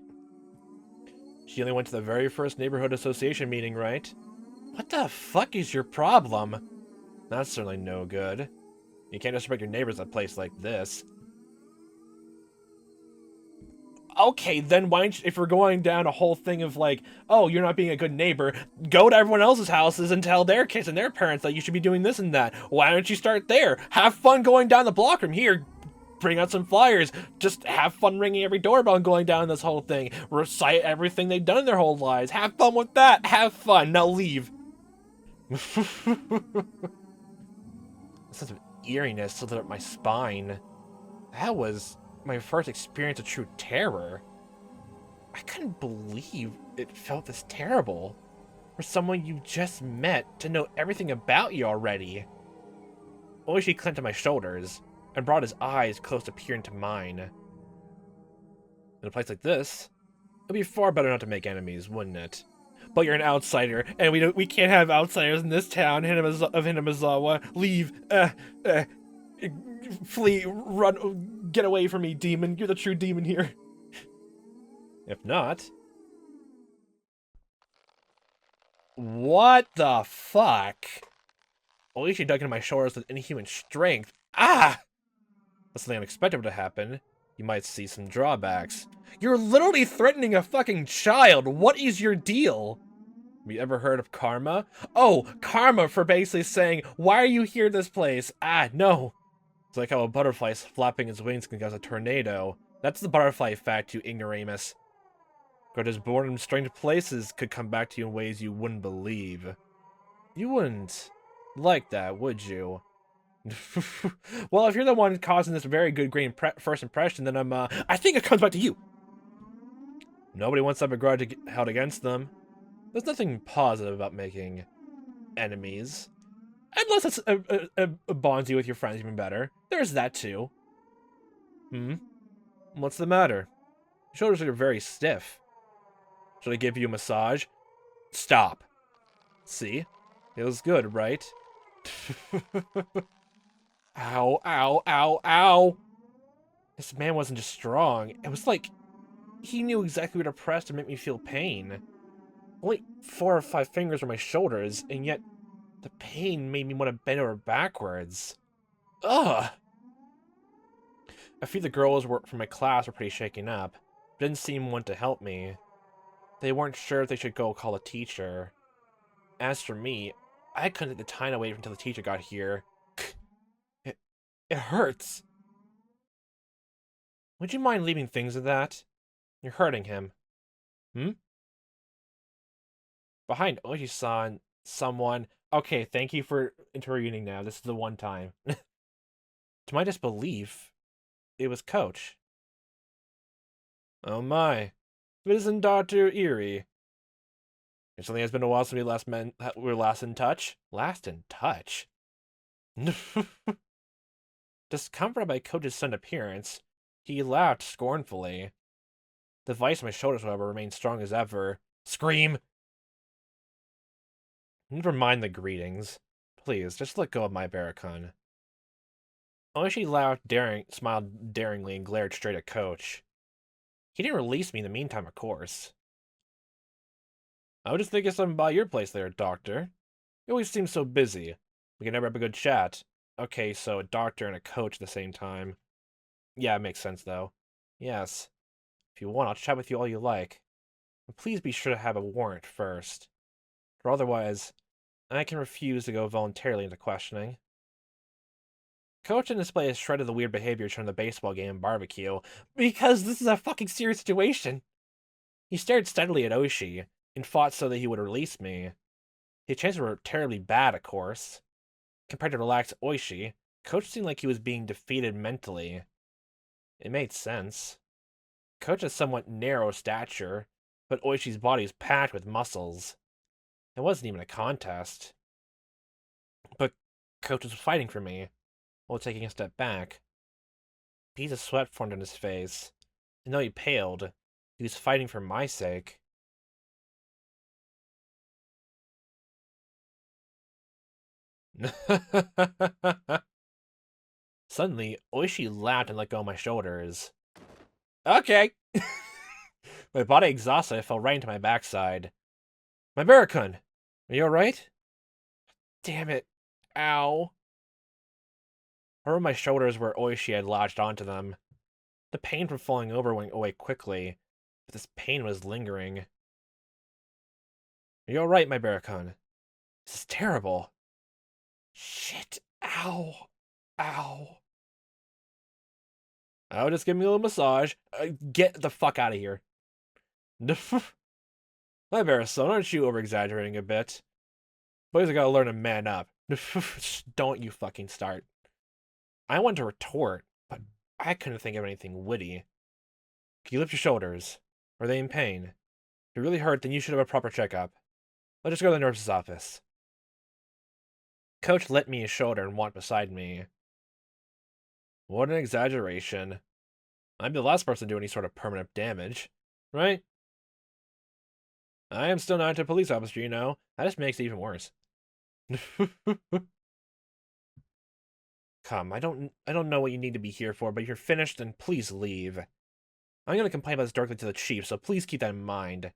She only went to the very first neighborhood association meeting, right? What the fuck is your problem? That's certainly no good. You can't disrespect your neighbors at a place like this. Okay, then why don't you, if we're going down a whole thing of like, oh, you're not being a good neighbor, go to everyone else's houses and tell their kids and their parents that you should be doing this and that. Why don't you start there? Have fun going down the block from here. Bring out some flyers. Just have fun ringing every doorbell and going down this whole thing. Recite everything they've done in their whole lives. Have fun with that. Have fun. Now leave. A sense of eeriness slithered up my spine. That was my first experience of true terror. I couldn't believe it felt this terrible. For someone you just met to know everything about you already. Oishi climbed to my shoulders and brought his eyes close to peer into mine. In a place like this, it'd be far better not to make enemies, wouldn't it? But you're an outsider, and we can't have outsiders in this town of Hinamizawa. Leave. Flee. Run. Get away from me, demon. You're the true demon here. If not... What the fuck? Oishi dug into my shoulders with inhuman strength. Ah! That's something unexpected would have happened. You might see some drawbacks. You're literally threatening a fucking child. What is your deal? Have you ever heard of karma? Oh, karma for basically saying, why are you here this place? Ah, no. It's like how a butterfly is flapping its wings can cause a tornado. That's the butterfly effect, you ignoramus. Creatures born in strange places could come back to you in ways you wouldn't believe. You wouldn't like that, would you? Well, if you're the one causing this very good great first impression, then I think it comes back to you. Nobody wants to have a grudge held against them. There's nothing positive about making enemies. Unless it bonds you with your friends even better. There's that too. What's the matter? Your shoulders are very stiff. Should I give you a massage? Stop. See? Feels good, right? Ow, ow, ow, ow! This man wasn't just strong. It was like he knew exactly where to press to make me feel pain. Only 4 or 5 fingers were my shoulders, and yet the pain made me want to bend over backwards. Ugh! A few of the girls from my class were pretty shaken up, but didn't seem want to help me. They weren't sure if they should go call a teacher. As for me, I couldn't take the time to wait until the teacher got here. It hurts. Would you mind leaving things at that? You're hurting him. Behind Oishi-san, someone... Okay, thank you for intervening now. This is the one time. To my disbelief, it was Coach. Oh my. If it isn't Dr. Eerie. It certainly has been a while since we were last in touch. Last in touch? Discomforted by Coach's sudden appearance, he laughed scornfully. The vice on my shoulders, however, remained strong as ever. Scream! Never mind the greetings. Please, just let go of my Maebara-kun. Oishi laughed, smiled daringly, and glared straight at Coach. He didn't release me in the meantime, of course. I was just thinking something about your place there, Doctor. You always seem so busy. We can never have a good chat. Okay, so a doctor and a coach at the same time. Yeah, it makes sense, though. Yes. If you want, I'll chat with you all you like. But please be sure to have a warrant first. Or otherwise, I can refuse to go voluntarily into questioning. Coach and display has shredded the weird behavior from the baseball game and barbecue, because this is a fucking serious situation. He stared steadily at Oishi, and fought so that he would release me. His chances were terribly bad, of course. Compared to relaxed Oishi, Coach seemed like he was being defeated mentally. It made sense. Coach has somewhat narrow stature, but Oishi's body is packed with muscles. It wasn't even a contest. But Coach was fighting for me, while taking a step back. Beads of sweat formed on his face, and though he paled, he was fighting for my sake. Suddenly, Oishi laughed and let go of my shoulders. Okay. My body exhausted, I fell right into my backside. Maebara-kun, are you alright? Damn it. Ow. I rubbed my shoulders where Oishi had latched onto them. The pain from falling over went away quickly, but this pain was lingering. Are you alright, Maebara-kun? This is terrible. Shit. Ow. Ow. Oh, just give me a little massage. Get the fuck out of here. Maebara-san, aren't you over-exaggerating a bit? Boys have got to learn to man up. Don't you fucking start. I wanted to retort, but I couldn't think of anything witty. Can you lift your shoulders? Are they in pain? If you're really hurt, then you should have a proper checkup. Let's just go to the nurse's office. Coach let me his shoulder and walked beside me. What an exaggeration. I'd be the last person to do any sort of permanent damage, right? I am still not a police officer, you know. That just makes it even worse. Come, I don't know what you need to be here for, but if you're finished, then please leave. I'm gonna complain about this directly to the chief, so please keep that in mind.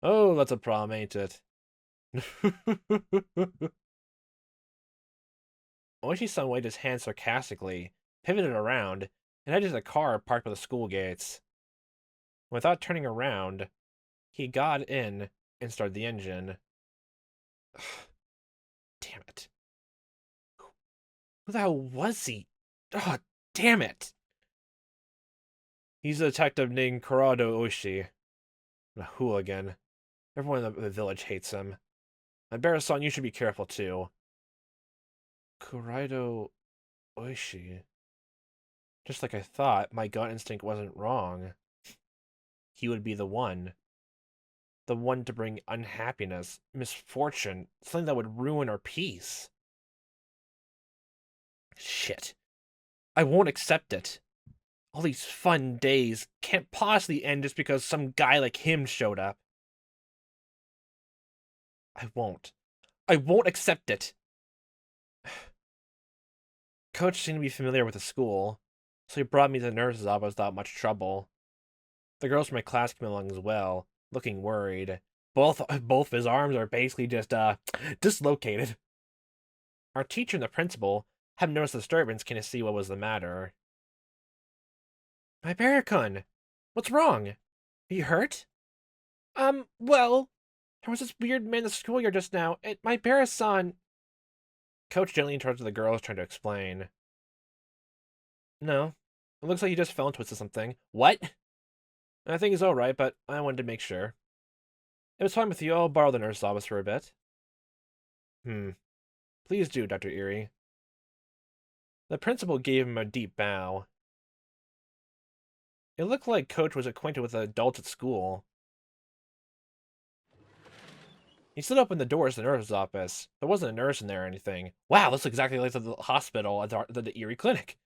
Oh, that's a problem, ain't it? Oishi-san waved his hand sarcastically, pivoted around, and headed to the car parked by the school gates. Without turning around, he got in and started the engine. Damn it. Who the hell was he? Oh, damn it. He's a detective named Kurado Oishi. A hooligan. Everyone in the village hates him. Maebara-san, you should be careful too. Kurado Oishi. Just like I thought, my gut instinct wasn't wrong. He would be the one. The one to bring unhappiness, misfortune, something that would ruin our peace. Shit. I won't accept it. All these fun days can't possibly end just because some guy like him showed up. I won't. I won't accept it. Coach seemed to be familiar with the school, so he brought me to the nurse's office without much trouble. The girls from my class came along as well, looking worried. Both of his arms are basically just, dislocated. Our teacher and the principal, having noticed the disturbance, came to see what was the matter. Maebara-kun, what's wrong? Are you hurt? Well, there was this weird man in the schoolyard just now. Maebara-san. Coach gently interrupted the girls, trying to explain. No, it looks like he just fell and twisted something. What? I think he's alright, but I wanted to make sure. It was fine with you. I'll borrow the nurse's office for a bit. Please do, Dr. Erie. The principal gave him a deep bow. It looked like Coach was acquainted with the adults at school. He stood up in the doors to the nurse's office. There wasn't a nurse in there or anything. Wow, this looks exactly like the hospital at the Erie Clinic.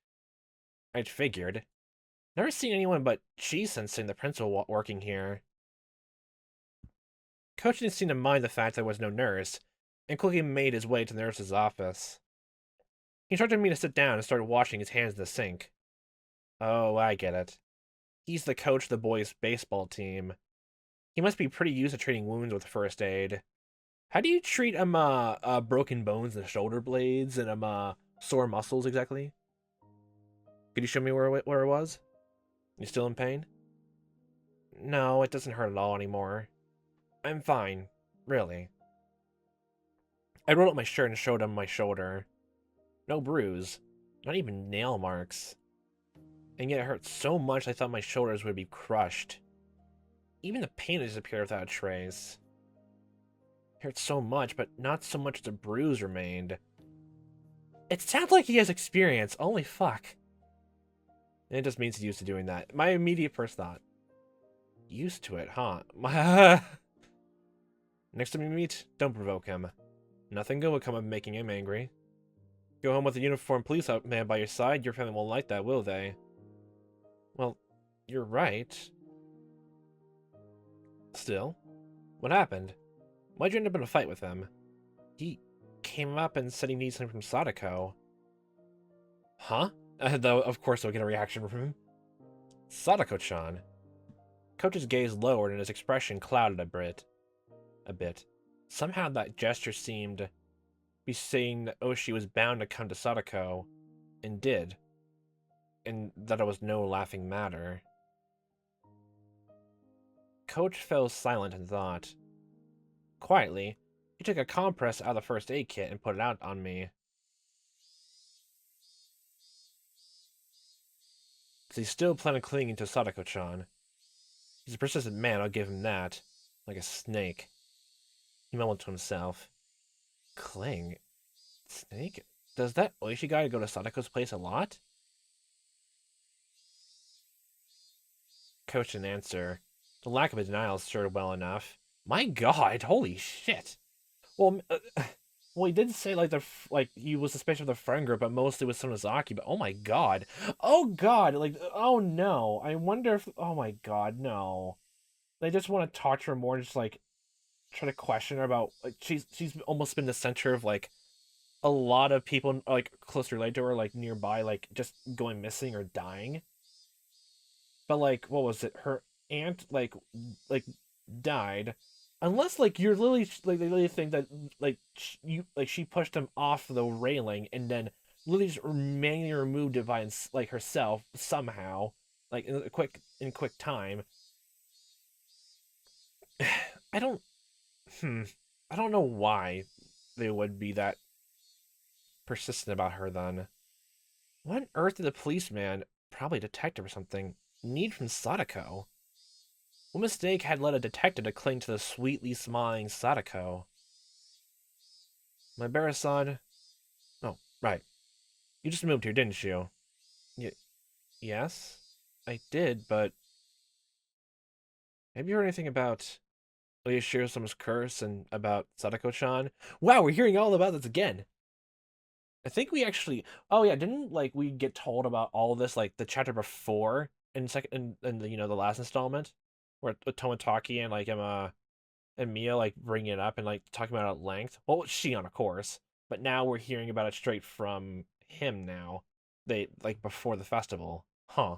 I'd figured. Never seen anyone but Chi-sensei and the principal working here. Coach didn't seem to mind the fact there was no nurse, and quickly made his way to the nurse's office. He instructed me to sit down and started washing his hands in the sink. Oh, I get it. He's the coach of the boys' baseball team. He must be pretty used to treating wounds with first aid. How do you treat broken bones and shoulder blades and sore muscles exactly? Could you show me where it was? You still in pain? No, it doesn't hurt at all anymore. I'm fine, really. I rolled up my shirt and showed him my shoulder. No bruise, not even nail marks. And yet it hurt so much I thought my shoulders would be crushed. Even the pain disappeared without a trace. It hurt so much, but not so much as a bruise remained. It sounds like he has experience, holy fuck. And it just means he's used to doing that. My immediate first thought. Used to it, huh? Next time you meet, don't provoke him. Nothing good will come of making him angry. Go home with a uniformed police man by your side, your family won't like that, will they? Well, you're right. Still, what happened? Why'd you end up in a fight with him? He came up and said he needs something from Sadako. Huh? Though, of course, I'll get a reaction from him. Sadako-chan. Coach's gaze lowered and his expression clouded a bit. Somehow that gesture seemed to be saying that Oshi was bound to come to Sadako, and did. And that it was no laughing matter. Coach fell silent in thought. Quietly, he took a compress out of the first aid kit and put it out on me. He's still planning on clinging to Sadako-chan. He's a persistent man, I'll give him that. Like a snake. He mumbled to himself. Cling? Snake? Does that Oishi guy go to Sadako's place a lot? Coach didn't answer. The lack of a denial stirred well enough. My god, holy shit. Well, he did say he was suspicious of the friend group, but mostly with Sonozaki, but oh my god. Oh god, oh no. I wonder if, oh my god, no. They just want to torture her more and just, try to question her about, she's almost been the center of, a lot of people, close related to her, nearby, just going missing or dying. But, what was it? Her aunt, died. Unless, you're literally, they literally think that, she pushed him off the railing and then literally just manually removed it by, herself, somehow, in quick time. I don't know why they would be that persistent about her then. What on earth did the policeman, probably a detective or something, need from Sadako? What mistake had led a detective to cling to the sweetly smiling Sadako? Maebara-san. Oh, right. You just moved here, didn't you? Yes? I did, but... Have you heard anything about Oyashiro-sama's curse and about Sadako-chan? Wow, we're hearing all about this again! I think we actually... Oh yeah, didn't, we get told about all this, the chapter before, in the last installment? Where Tomotaki and Emma and Mia bringing it up and talking about it at length. Well, Shion, of course, but now we're hearing about it straight from him. Now they before the festival, huh?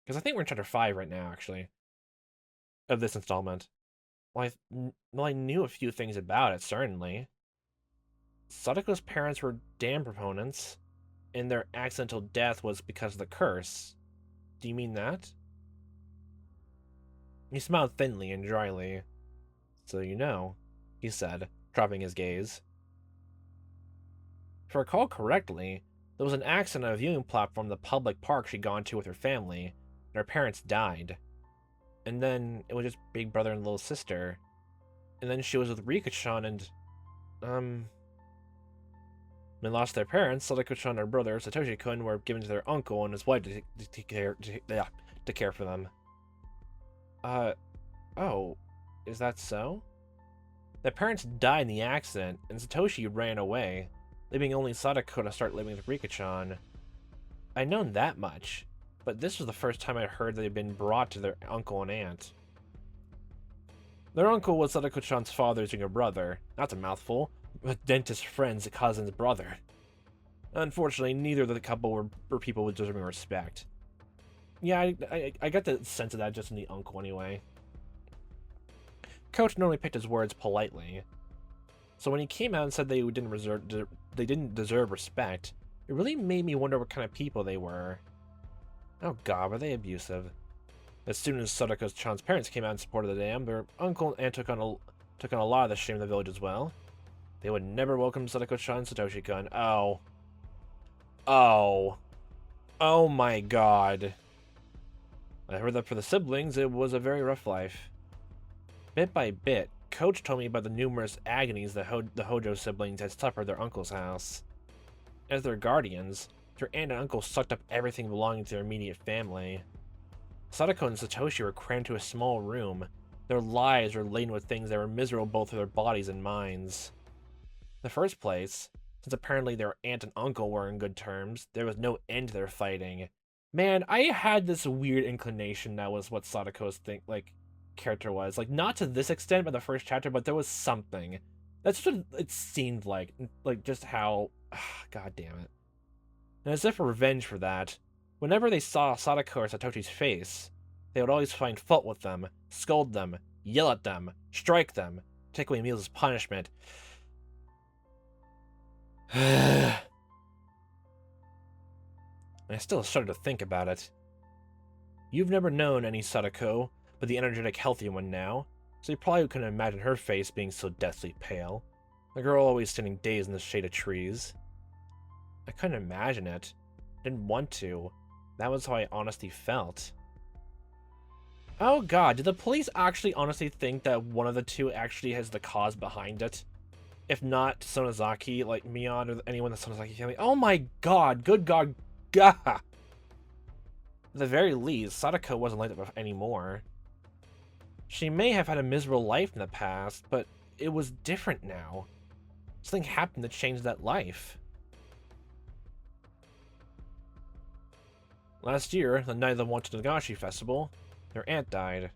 Because I think we're in chapter 5 right now, actually, of this installment. Well, I knew a few things about it, certainly. Sadako's parents were dam proponents, and their accidental death was because of the curse. Do you mean that? He smiled thinly and dryly. So you know, he said, dropping his gaze. If I recall correctly, there was an accident on a viewing platform in the public park she'd gone to with her family, and her parents died. And then it was just big brother and little sister. And then she was with Rika-chan and, when they lost their parents, Sadako-chan and her brother, Satoshi-kun, were given to their uncle and his wife to care for them. Oh, is that so? Their parents died in the accident, and Satoshi ran away, leaving only Sadako to start living with Rika-chan. I'd known that much, but this was the first time I'd heard they'd been brought to their uncle and aunt. Their uncle was Sadako-chan's father's younger brother, that's a mouthful, but dentist friend's cousin's brother. Unfortunately, neither of the couple were people with deserving respect. Yeah, I got the sense of that just in the uncle anyway. Coach normally picked his words politely. So when he came out and said they didn't deserve respect, it really made me wonder what kind of people they were. Oh god, were they abusive? As soon as Sadako-chan's parents came out in support of the dam, their uncle and aunt took on a lot of the shame in the village as well. They would never welcome Sadako-chan and Satoshi-kun. Oh. Oh. Oh my god. I heard that for the siblings, it was a very rough life. Bit by bit, Coach told me about the numerous agonies that the Hojo siblings had suffered at their uncle's house. As their guardians, their aunt and uncle sucked up everything belonging to their immediate family. Sadako and Satoshi were crammed to a small room. Their lives were laden with things that were miserable both to their bodies and minds. In the first place, since apparently their aunt and uncle were in good terms, there was no end to their fighting. Man, I had this weird inclination that was what Sadako's character was. Like, not to this extent by the first chapter, but there was something. That's what it seemed like. Like, just how... God damn it. And as if revenge for that, whenever they saw Sadako or Satoshi's face, they would always find fault with them, scold them, yell at them, strike them, take away meals as punishment. I still shudder to think about it. You've never known any Sadako, but the energetic, healthy one now, so you probably couldn't imagine her face being so deathly pale. The girl always standing dazed in the shade of trees. I couldn't imagine it. Didn't want to. That was how I honestly felt. Oh god, did the police actually honestly think that one of the two actually has the cause behind it? If not Sonozaki, like Mion or anyone in the Sonozaki family. Oh my god, good god, gah! At the very least, Sadako wasn't like that anymore. She may have had a miserable life in the past, but it was different now. Something happened to change that life. Last year, the night of the Unwanted Higurashi festival, their aunt died.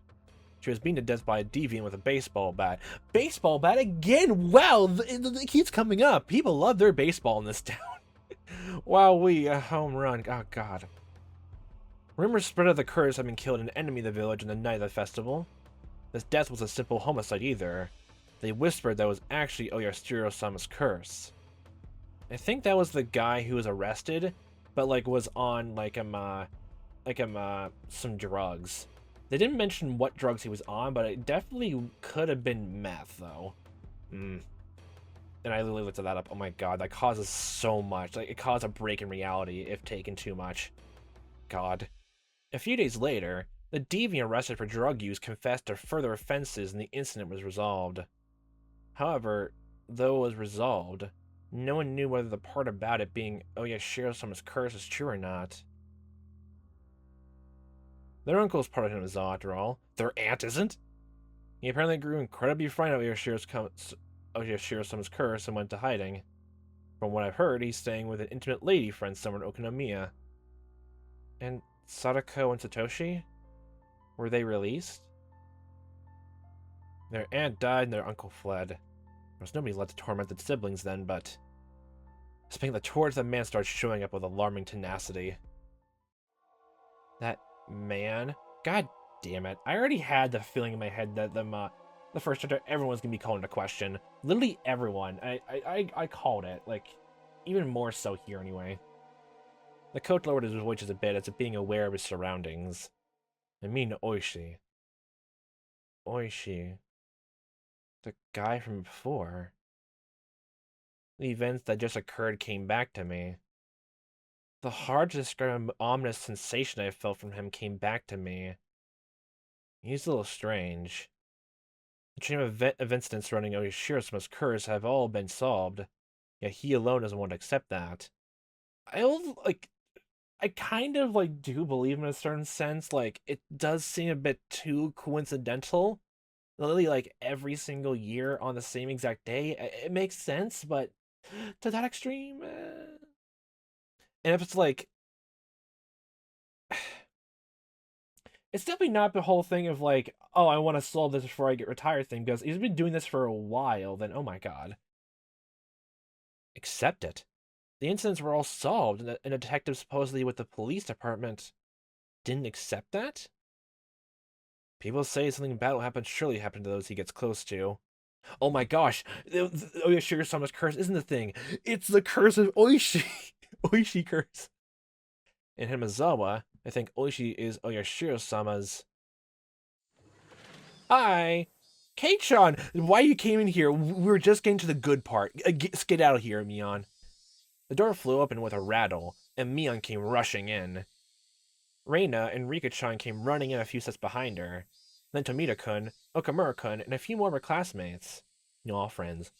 She was beaten to death by a deviant with a baseball bat. Baseball bat again? Wow, it keeps coming up. People love their baseball in this town. Wow, a home run. Oh, God. Rumors spread of the Kurds having killed an enemy of the village on the night of the festival. This death was a simple homicide either. They whispered that it was actually Oyashiro-sama's curse. I think that was the guy who was arrested, but was on some drugs. They didn't mention what drugs he was on, but it definitely could have been meth, though. And I literally looked that up. Oh my god, that causes so much. It caused a break in reality if taken too much. God. A few days later, the deviant arrested for drug use confessed to further offenses and the incident was resolved. However, though it was resolved, no one knew whether the part about it being Oyashiro-sama's curse is true or not. Their uncle is part of Hinamizawa, after all. Their aunt isn't? He apparently grew incredibly frightened of Oyashiro-sama's curse and went to hiding. From what I've heard, he's staying with an intimate lady friend somewhere in Okinomiya. And Sadako and Satoshi? Were they released? Their aunt died and their uncle fled. There was nobody left to torment the siblings then, but... Speaking the torch, the man starts showing up with alarming tenacity. That man? God damn it. I already had the feeling in my head that the first chapter, everyone's gonna be called into question. Literally everyone. I called it. Even more so here anyway. The coach lowered his voice a bit as if being aware of his surroundings. I mean Oishi. Oishi. The guy from before. The events that just occurred came back to me. The hard to describe ominous sensation I felt from him came back to me. He's a little strange. The chain of incidents surrounding Oyashiro-sama's curse have all been solved, yet he alone doesn't want to accept that. I kind of do believe him in a certain sense. It does seem a bit too coincidental. Literally, every single year on the same exact day. It makes sense, but to that extreme, and if it's it's definitely not the whole thing of oh, I want to solve this before I get retired thing, because he's been doing this for a while, then oh my god. Accept it. The incidents were all solved, and a detective supposedly with the police department didn't accept that? People say something bad will happen, surely happen to those he gets close to. Oh my gosh, Oyashiro-sama's curse isn't the thing. It's the curse of Oishi. Oishi curse. In Hinamizawa, I think Oishi is Oyashiro-sama's. Hi! Keiichi, why you came in here? We were just getting to the good part. Get out of here, Mion. The door flew open with a rattle, and Mion came rushing in. Reina and Rika-chan came running in a few steps behind her. Then Tomita-kun, Okamura-kun, and a few more of her classmates. All friends.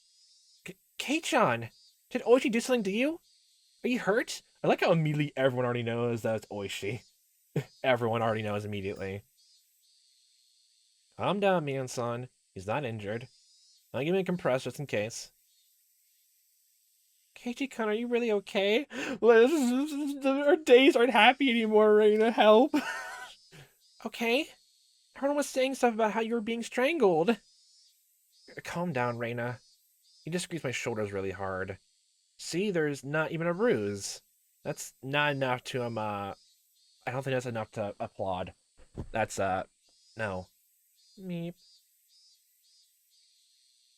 Keiichi, did Oishi do something to you? Are you hurt? I like how immediately everyone already knows that it's Oishi. Everyone already knows immediately. Calm down, Mion-san. He's not injured. I'll give him a compress just in case. Keiichi-kun, are you really okay? Our days aren't happy anymore, Reina. Help. Okay. Everyone was saying stuff about how you were being strangled. Calm down, Reina. He just squeezed my shoulders really hard. See, there's not even a bruise. That's not enough to, I don't think that's enough to applaud. That's, no. Meep.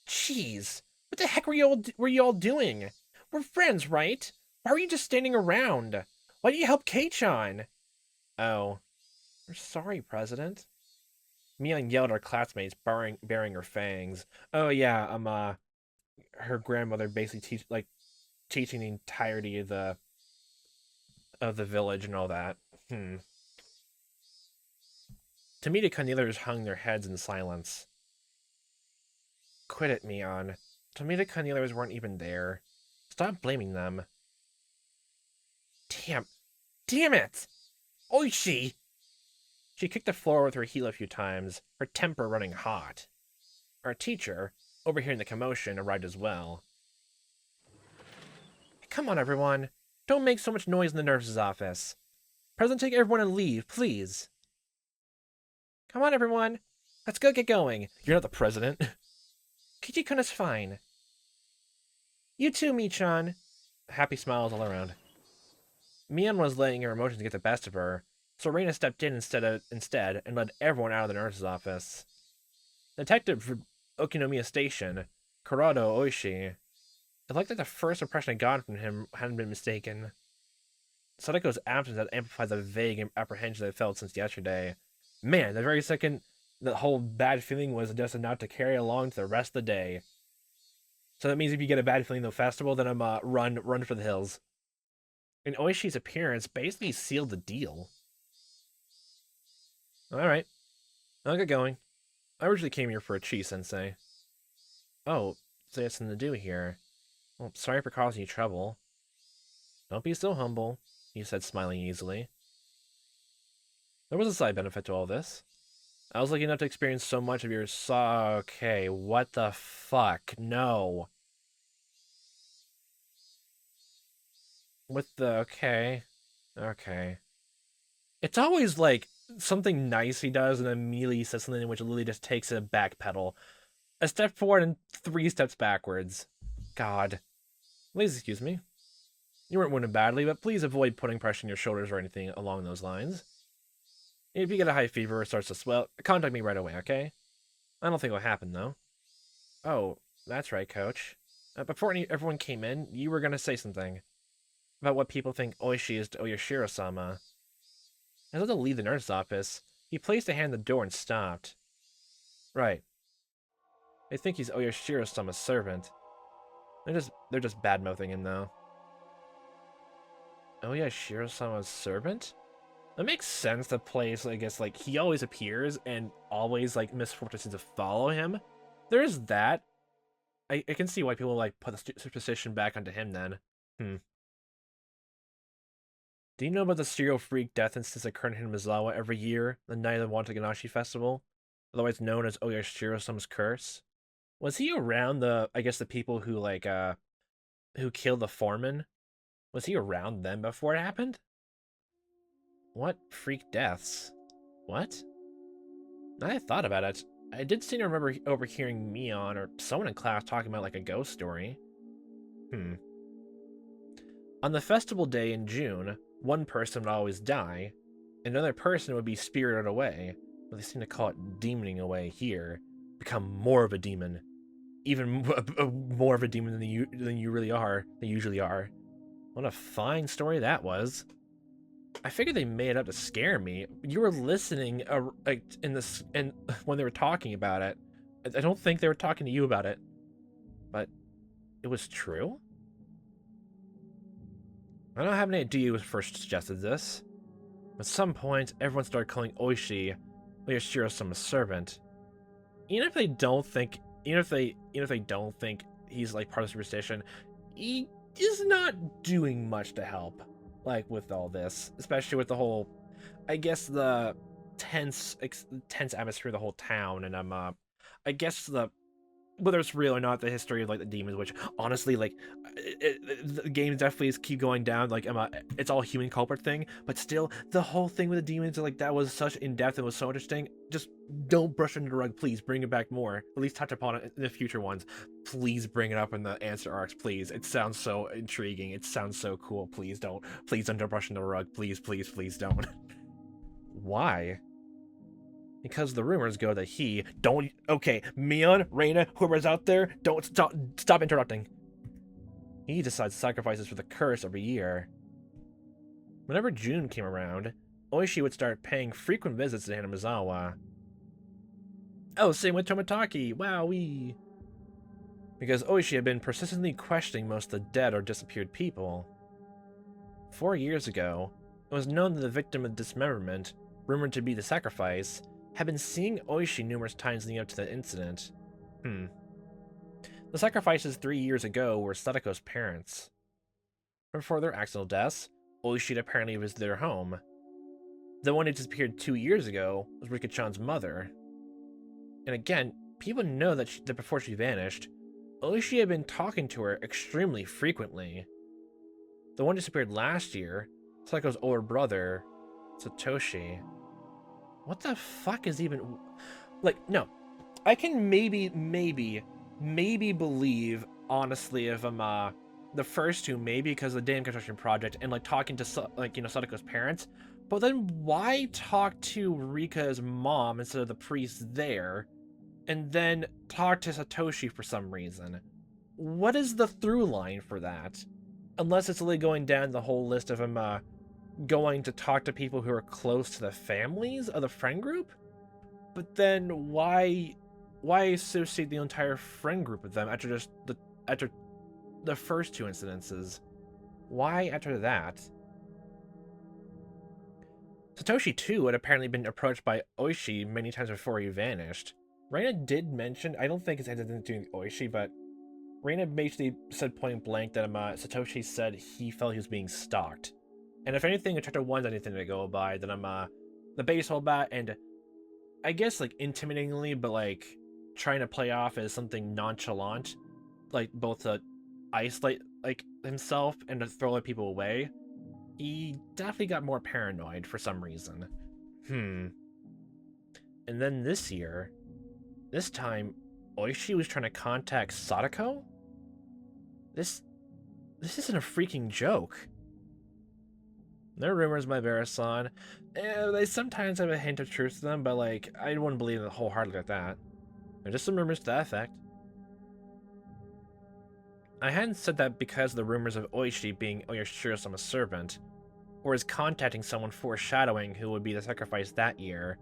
Jeez. What the heck were you all doing? We're friends, right? Why were you just standing around? Why didn't you help Keiichi? Oh. We're sorry, President. Mion yelled at her classmates, baring her fangs. Oh yeah, her grandmother basically teaching the entirety of the village and all that. Tomita and the others hung their heads in silence. Quit it, Mion. Tomita and the others weren't even there. Stop blaming them. Damn it! Oishi! She kicked the floor with her heel a few times, her temper running hot. Our teacher, overhearing the commotion, arrived as well. Come on, everyone. Don't make so much noise in the nurse's office. President, take everyone and leave, please. Come on, everyone. Let's go get going. You're not the president. Keiichi-kun is fine. You too, Michan. Happy smiles all around. Mion was letting her emotions get the best of her, so Reina stepped in instead and led everyone out of the nurse's office. Detective for Okinomiya Station, Kurado Oishi. It looked like the first impression I got from him hadn't been mistaken. Sadako's absence had amplified the vague apprehension I felt since yesterday. Man, the very second the whole bad feeling was just enough to carry along to the rest of the day. So that means if you get a bad feeling in the festival, then I'm run for the hills. And Oishi's appearance basically sealed the deal. Alright, I'll get going. I originally came here for a Chi-sensei. Oh, so you have something to do here. Well, sorry for causing you trouble. Don't be so humble, he said, smiling easily. There was a side benefit to all this. I was lucky enough to experience so much of your Okay, what the fuck? No. Okay. It's always like something nice he does and then immediately says something in which Lily just takes a backpedal. A step forward and 3 steps backwards. God. Please excuse me. You weren't wounded badly, but please avoid putting pressure on your shoulders or anything along those lines. If you get a high fever or starts to swell, contact me right away, okay? I don't think it'll happen, though. Oh, that's right, Coach. Before everyone came in, you were going to say something. About what people think Oishi is to Oyashiro-sama. As though to leave the nurse's office, he placed a hand on the door and stopped. Right. They think he's Oyashiro-sama's servant. They're just bad-mouthing him, though. Oyashiro-sama's servant? That makes sense. The place, I guess, like, he always appears and always, like, misfortune seems to follow him. There's that. I can see why people, like, put the superstition back onto him, then. Do you know about the serial freak death instance that occurred in Hinamizawa every year, the night of the Wanted Festival? Otherwise known as Oyashiro-sama's curse? Was he around the people who, like, who killed the foreman? Was he around them before it happened? What freak deaths? What? Now that I thought about it, I did seem to remember overhearing Mion or someone in class talking about, like, a ghost story. On the festival day in June, one person would always die, another person would be spirited away, but they seem to call it demoning away here, become more of a demon. even more of a demon than you really are, than you usually are. What a fine story that was. I figured they made it up to scare me. You were listening, like in this, and when they were talking about it. I don't think they were talking to you about it, but it was true. I don't have any idea who first suggested this. At some point, everyone started calling Oishi Oyashiro-sama's servant. Even if they don't think he's like part of the superstition, he is not doing much to help. Like with all this, especially with the whole, I guess the tense atmosphere of the whole town, and I guess whether it's real or not, the history of like the demons, which honestly, like, the game definitely is keep going down, like, it's all human culprit thing, but still, the whole thing with the demons, like, that was such in depth and was so interesting. Just don't brush it under the rug, please. Bring it back more. At least touch upon it in the future ones. Please bring it up in the answer arcs, please. It sounds so intriguing. It sounds so cool. Please don't. Please don't brush it under the rug. Please, please, please don't. Why? Because the rumors go that okay, Mion, Reina, whoever's out there, don't stop interrupting. He decides sacrifices for the curse every year. Whenever June came around, Oishi would start paying frequent visits to Hinamizawa. Oh, same with Tomitaki, wowee. Because Oishi had been persistently questioning most of the dead or disappeared people. 4 years ago, it was known that the victim of dismemberment, rumored to be the sacrifice, had been seeing Oishi numerous times leading up to the incident. The sacrifices 3 years ago were Sadako's parents. Before their accidental deaths, Oishi had apparently visited their home. The one who disappeared 2 years ago was Rika-chan's mother. And again, people know that before she vanished, Oishi had been talking to her extremely frequently. The one who disappeared last year, Sadako's older brother, Satoshi. What the fuck is even... Like, no. I can maybe believe, honestly, if I'm, the first two, maybe because of the dam construction project and, like, talking to, like, you know, Sadako's parents. But then why talk to Rika's mom instead of the priest there? And then talk to Satoshi for some reason? What is the through line for that? Unless it's really going down the whole list of him, going to talk to people who are close to the families of the friend group? But then why associate the entire friend group with them after the first two incidences? Why after that? Satoshi too had apparently been approached by Oishi many times before he vanished. Reina did mention, I don't think it's anything to do with Oishi, but Reina basically said point blank that Satoshi said he felt he was being stalked. And if anything, Chapter 1's anything to go by, then the baseball bat and I guess like intimidatingly, but like trying to play off as something nonchalant, like both to isolate like himself and to throw other people away. He definitely got more paranoid for some reason. And then this time, Oishi was trying to contact Sadako? This isn't a freaking joke. There are rumors by Maebara-san. They sometimes have a hint of truth to them, but like, I wouldn't believe it wholeheartedly like that. They're just some rumors to that effect. I hadn't said that because of the rumors of Oishi being Oyashiro-sama's servant, or is contacting someone foreshadowing who would be the sacrifice that year.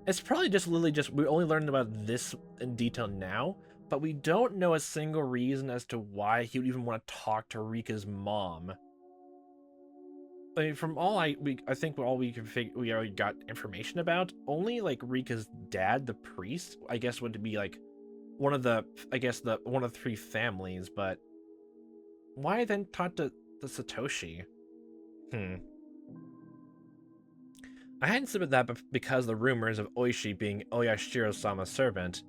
It's probably just literally we only learned about this in detail now, but we don't know a single reason as to why he would even want to talk to Rika's mom. I mean, from all I think all we already got information about, only like Rika's dad, the priest, I guess would be like one of the three families, but why then talk to the Satoshi? I hadn't said that because the rumors of Oishi being Oyashiro-sama's servant,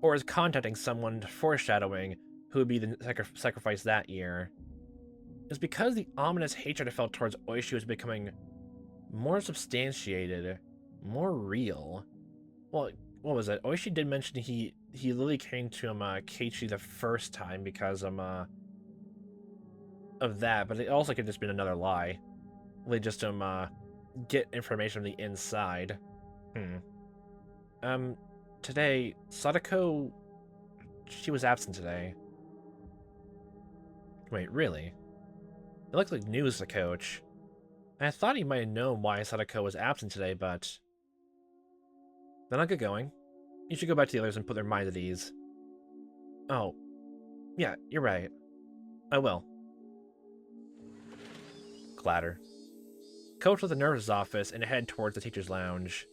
or is contacting someone foreshadowing who would be the sacrifice that year. It's because the ominous hatred I felt towards Oishi was becoming more substantiated, more real. Well, what was it? Oishi did mention he literally came to Keiichi the first time because of that, but it also could have just been another lie. Really just to get information from the inside. Today, Sadako she was absent today. Wait, really? It looked like news to Coach. I thought he might have known why Sadako was absent today, but... Then I'll get going. You should go back to the others and put their minds at ease. Oh, yeah, you're right. I will. Clatter. Coach left the nurse's office and head towards the teacher's lounge.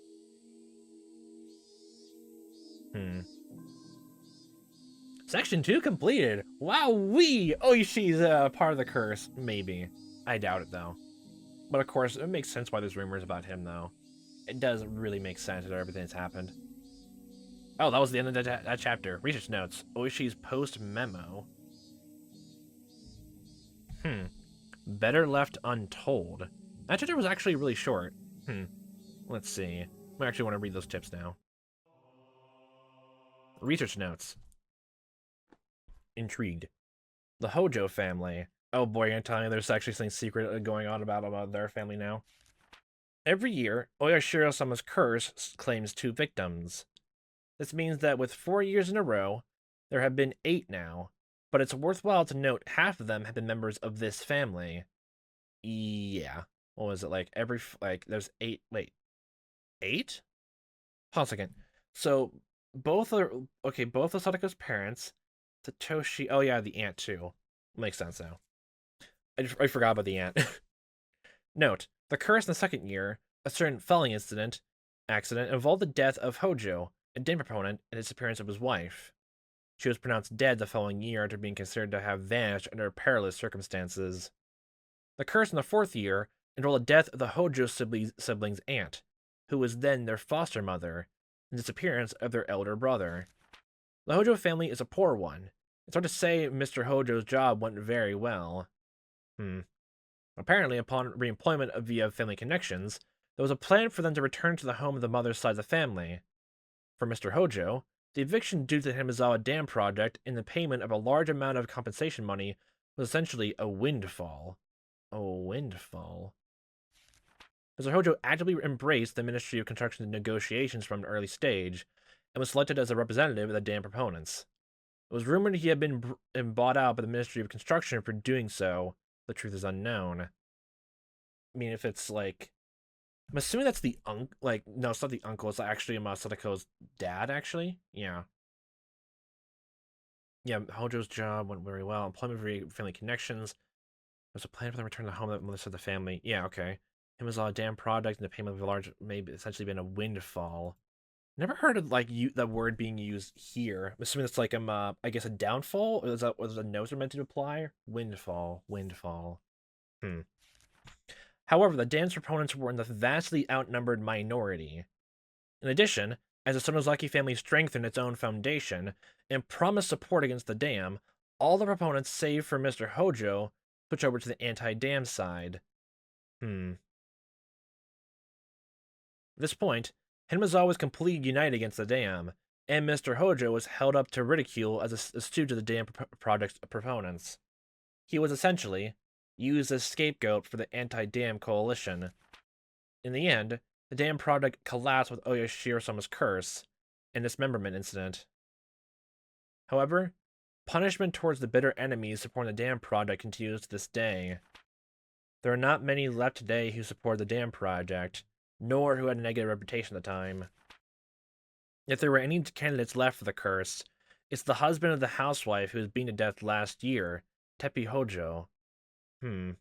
Section 2 completed! Wow-wee! Oh, she's part of the curse. Maybe. I doubt it, though. But of course, it makes sense why there's rumors about him, though. It does really make sense that everything that's happened. Oh, that was the end of that chapter. Research notes. Oishi's post-memo. Better left untold. That chapter was actually really short. Let's see. I actually want to read those tips now. Research notes. Intrigued. The Hojo family. Oh boy, you're telling me there's actually something secret going on about their family now. Every year, Oyashiro-sama's curse claims 2 victims. This means that with 4 years in a row, there have been 8 now. But it's worthwhile to note half of them have been members of this family. Yeah. What was it, like, there's 8, wait. 8? Hold on a second. So, both of Sadako's parents, Satoshi, oh yeah, the aunt too. Makes sense now. I forgot about the aunt. Note, the curse in the second year, a certain felling accident, involved the death of Hojo, a dam proponent, and the disappearance of his wife. She was pronounced dead the following year after being considered to have vanished under perilous circumstances. The curse in the fourth year involved the death of the Hojo siblings' aunt, who was then their foster mother, and the disappearance of their elder brother. The Hojo family is a poor one. It's hard to say Mr. Hojo's job went very well. Apparently, upon reemployment via family connections, there was a plan for them to return to the home of the mother's side of the family. For Mr. Hojo, the eviction due to the Hinamizawa Dam project and the payment of a large amount of compensation money was essentially a windfall. A windfall? Mr. Hojo actively embraced the Ministry of Construction negotiations from an early stage, and was selected as a representative of the dam proponents. It was rumored he had been bought out by the Ministry of Construction for doing so. The truth is unknown. I mean, if it's like... I'm assuming that's the no, it's not the uncle, it's actually Sadako's dad, actually? Yeah. Yeah, Hojo's job went very well. Employment for family connections. There's a plan for them to return to the home that mother said the family. Yeah, okay. Him was a damn product, and the payment of a large, maybe essentially been a windfall. Never heard of that word being used here. I'm assuming it's like I guess a downfall. Or is that what the notes are meant to apply? Windfall. However, the dam's proponents were in the vastly outnumbered minority. In addition, as the Sonozaki family strengthened its own foundation and promised support against the dam, all the proponents, save for Mr. Hojo, switched over to the anti-dam side. At this point, Hinamizawa was completely united against the dam, and Mr. Hojo was held up to ridicule as a stooge of the dam project's proponents. He was essentially used as scapegoat for the anti-dam coalition. In the end, the dam project collapsed with Oyashiro-sama's curse and dismemberment incident. However, punishment towards the bitter enemies supporting the dam project continues to this day. There are not many left today who support the dam project, nor who had a negative reputation at the time. If there were any candidates left for the curse, it's the husband of the housewife who was beaten to death last year, Teppei Hojo. And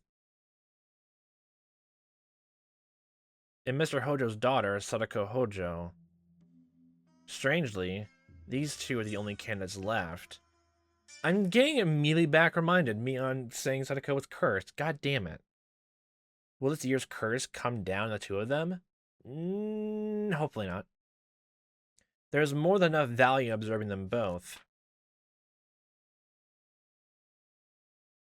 Mr. Hojo's daughter, Sadako Hojo. Strangely, these two are the only candidates left. I'm getting immediately back reminded me on saying Sadako was cursed. God damn it. Will this year's curse come down on the two of them? Hopefully not. There's more than enough value in observing them both.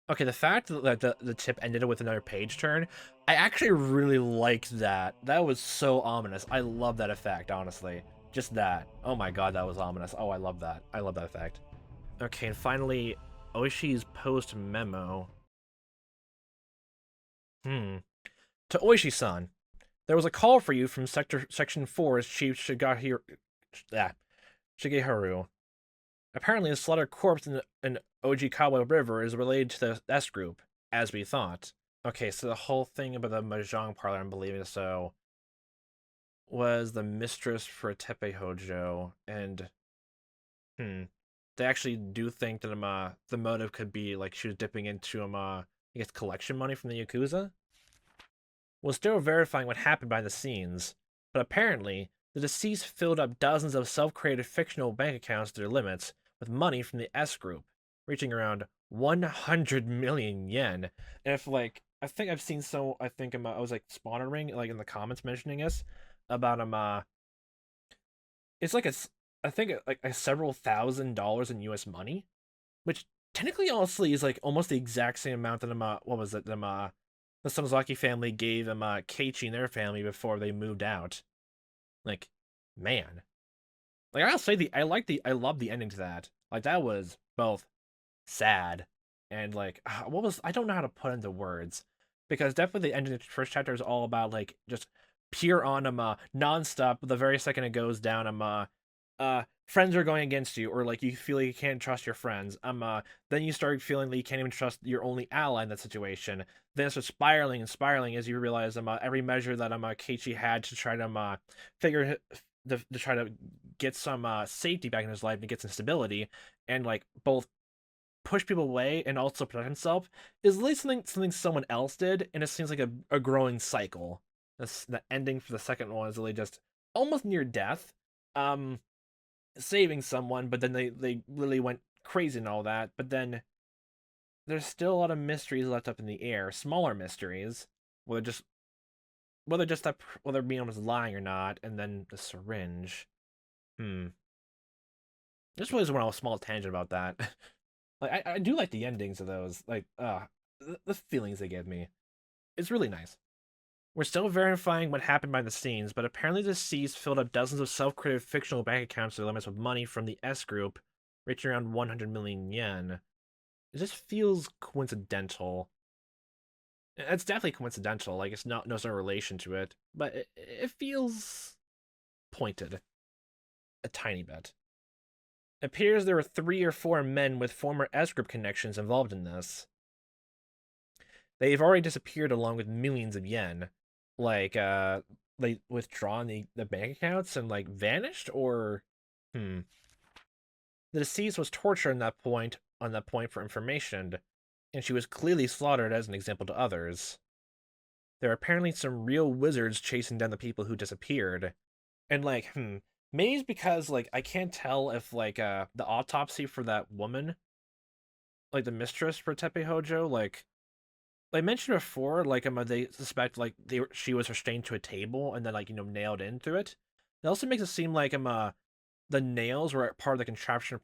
Okay, the fact that the tip ended with another page turn, I actually really liked that. That was so ominous. I love that effect, honestly. Just that. Oh my god, that was ominous. Oh, I love that. I love that effect. Okay, and finally, Oishi's post-memo. To Oishi-san, there was a call for you from Section 4's Chief Shigeharu. Apparently, the slaughtered corpse in Ojikawa River is related to the S group, as we thought. Okay, so the whole thing about the mahjong parlor, I'm believing so, was the mistress for Tepe Hojo, and hmm, they actually do think that the motive could be like she was dipping into I guess collection money from the Yakuza. Was still verifying what happened behind the scenes, but apparently the deceased filled up dozens of self-created fictional bank accounts to their limits with money from the S group, reaching around 100 million yen. And if like I think I've seen so I think I was like spawning like in the comments mentioning this about it's like I think like a several $1,000s in US money, which technically honestly is like almost the exact same amount that what was it the Sonozaki family gave Keiichi and their family before they moved out. Like, man, like I'll say I love the ending to that. Like that was both sad and like what was I don't know how to put into words because definitely the ending of the first chapter is all about like just pure on nonstop. The very second it goes down, friends are going against you, or like you feel like you can't trust your friends. Then you start feeling that you can't even trust your only ally in that situation. Then it starts spiraling and spiraling as you realize every measure that Keiichi had to try to figure to try to get some safety back in his life and get some stability and like both push people away and also protect himself is at least something someone else did, and it seems like a growing cycle. The ending for the second one is really just almost near death. Um, Saving someone, but then they really went crazy and all that. But then there's still a lot of mysteries left up in the air, smaller mysteries, whether just whether Mion was lying or not, and then the syringe. Hmm. This was one small tangent about that. Like I do like the endings of those. Like the feelings they give me. It's really nice. We're still verifying what happened behind the scenes, but apparently the deceased filled up dozens of self-created fictional bank accounts to the limits with money from the S group, reaching around 100 million yen. It just feels coincidental. It's definitely coincidental, like it's not no sort of relation to it, but it feels pointed a tiny bit. It appears there were 3 or 4 men with former S group connections involved in this. They've already disappeared along with millions of yen. Like they withdrawn the bank accounts and like vanished, or hmm. The deceased was tortured on that point for information, and she was clearly slaughtered as an example to others. There are apparently some real wizards chasing down the people who disappeared. And like, maybe it's because like I can't tell if like the autopsy for that woman, like the mistress for Tepe Hojo, like I mentioned before, like they suspect like she was restrained to a table and then like nailed into it. It also makes it seem like the nails were part of the contraption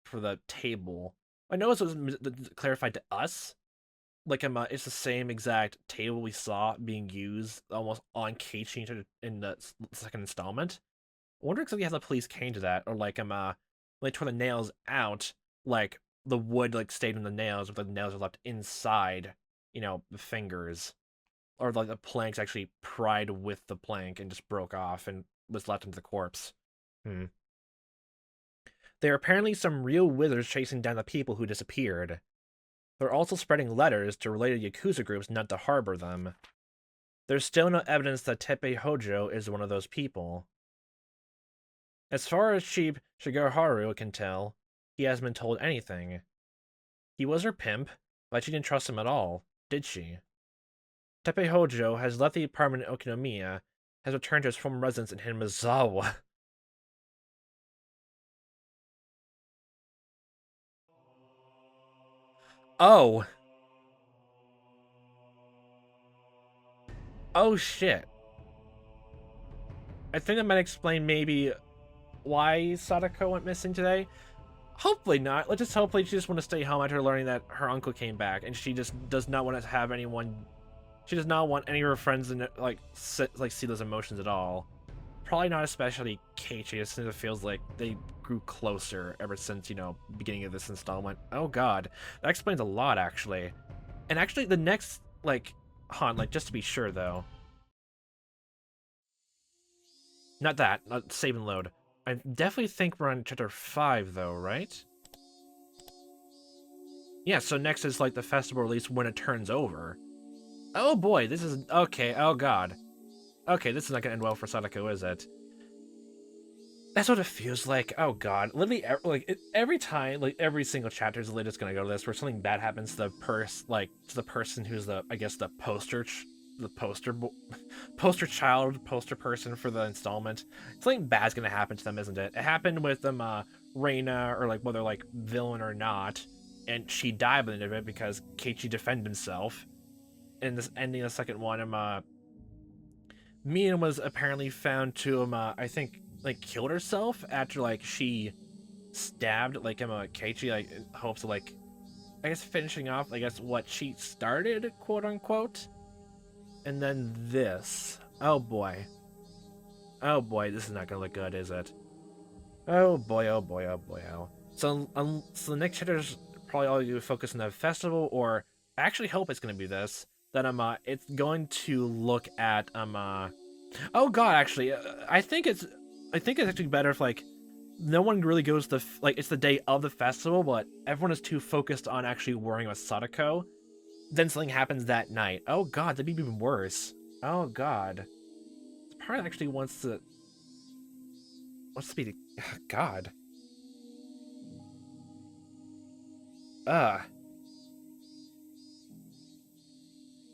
for the table. I know it was clarified to us, like it's the same exact table we saw being used almost on Keiichi in the second installment. I wonder exactly how the police came to that, or like when they tore the nails out, like the wood like stayed in the nails, but the nails were left inside, the fingers, or like the planks actually pried with the plank and just broke off and was left into the corpse. Hmm. There are apparently some real wizards chasing down the people who disappeared. They're also spreading letters to related Yakuza groups not to harbor them. There's still no evidence that Tepe Hojo is one of those people. As far as Shigeharu can tell, he hasn't been told anything. He was her pimp, but she didn't trust him at all, did she? Tepe Hojo has left the apartment in Okinomiya, has returned to his former residence in Hinamizawa. Oh! Oh shit. I think that might explain maybe why Sadako went missing today. Hopefully not. Let's just hopefully she just want to stay home after learning that her uncle came back, and she just does not want to have anyone. She does not want any of her friends to see those emotions at all. Probably not, especially Keiichi, since it feels like they grew closer ever since beginning of this installment. Oh god, that explains a lot actually. And actually, the next just to be sure though, not save and load. I definitely think we're on chapter 5 though, right? Yeah, so next is like the festival release when it turns over. Oh boy, this is okay. Oh god. Okay, this is not gonna end well for Sadako, is it? That's what it feels like. Oh god, literally, every time, like every single chapter is literally just gonna go to this, where something bad happens to the person who's the, I guess, the poster child, poster person for the installment. Something bad's gonna happen to them, isn't it? It happened with them, Reina, or like whether like villain or not, and she died by the end of it because Keiichi defended himself. In this ending, the second one, Mian was apparently found to I think like killed herself after like she stabbed like Keiichi, like in hopes of like, I guess, finishing off, I guess, what she started, quote unquote. And then this. Oh boy. Oh boy, this is not gonna look good, is it? Oh boy, oh boy, oh boy, oh. So so the next chapter is probably all you focus on the festival, or I actually hope it's gonna be this. That it's going to look at oh god, actually, I think it's actually better if like no one really goes to like it's the day of the festival, but everyone is too focused on actually worrying about Sadako. Then something happens that night. Oh god, that'd be even worse. Oh god, this part actually wants to be. Oh, god.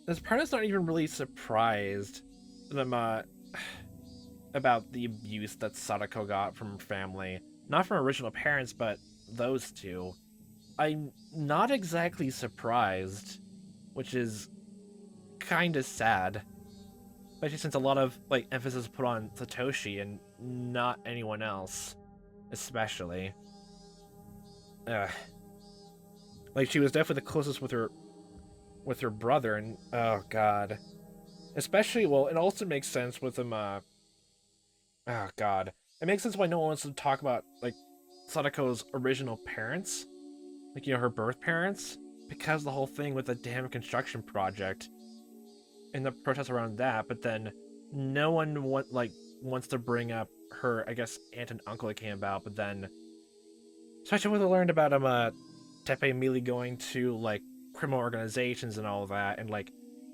This part is not even really surprised that about the abuse that Sadako got from her family. Not from her original parents, but those two. I'm not exactly surprised, which is kind of sad. Especially since a lot of like emphasis is put on Satoshi and not anyone else, especially. Like she was definitely the closest with her brother, and oh god. Especially, well, it also makes sense with them, oh god. It makes sense why no one wants to talk about, like, Sadako's original parents. Like, her birth parents. Because the whole thing with the damn construction project. And the protests around that, but then no one wants to bring up her, I guess, aunt and uncle that came about, but then... Especially when they learned about, Tepe Mili going to, like, criminal organizations and all that, and, like,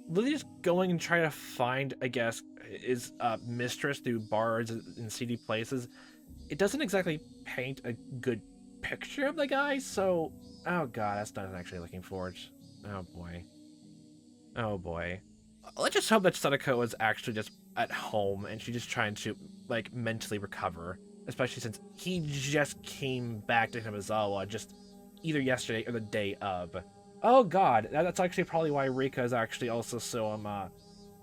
literally just going and trying to find, I guess, his mistress through bars and seedy places. It doesn't exactly paint a good picture of the guy, so... Oh god, that's not actually looking forward. Oh boy. Oh boy. Let's just hope that Sadako is actually just at home and she's just trying to, like, mentally recover. Especially since he just came back to Hinamizawa just either yesterday or the day of. Oh god, that's actually probably why Rika is actually also so,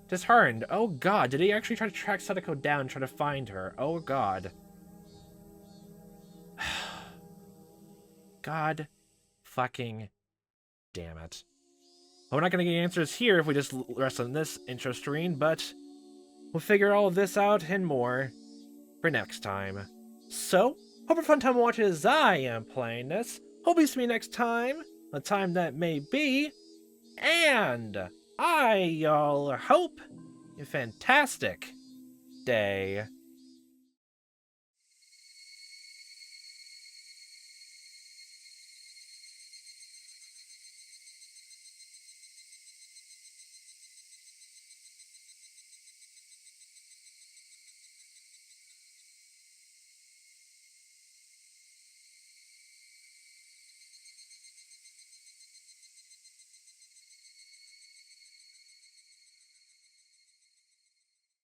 disheartened. Oh god, did he actually try to track Sadako down and try to find her? Oh god. God fucking damn it. Well, we're not gonna get answers here if we just rest on this intro screen, but we'll figure all of this out and more for next time. So, hope a fun time watching as I am playing this. Hope you see me next time, a time that may be, and I all hope a fantastic day.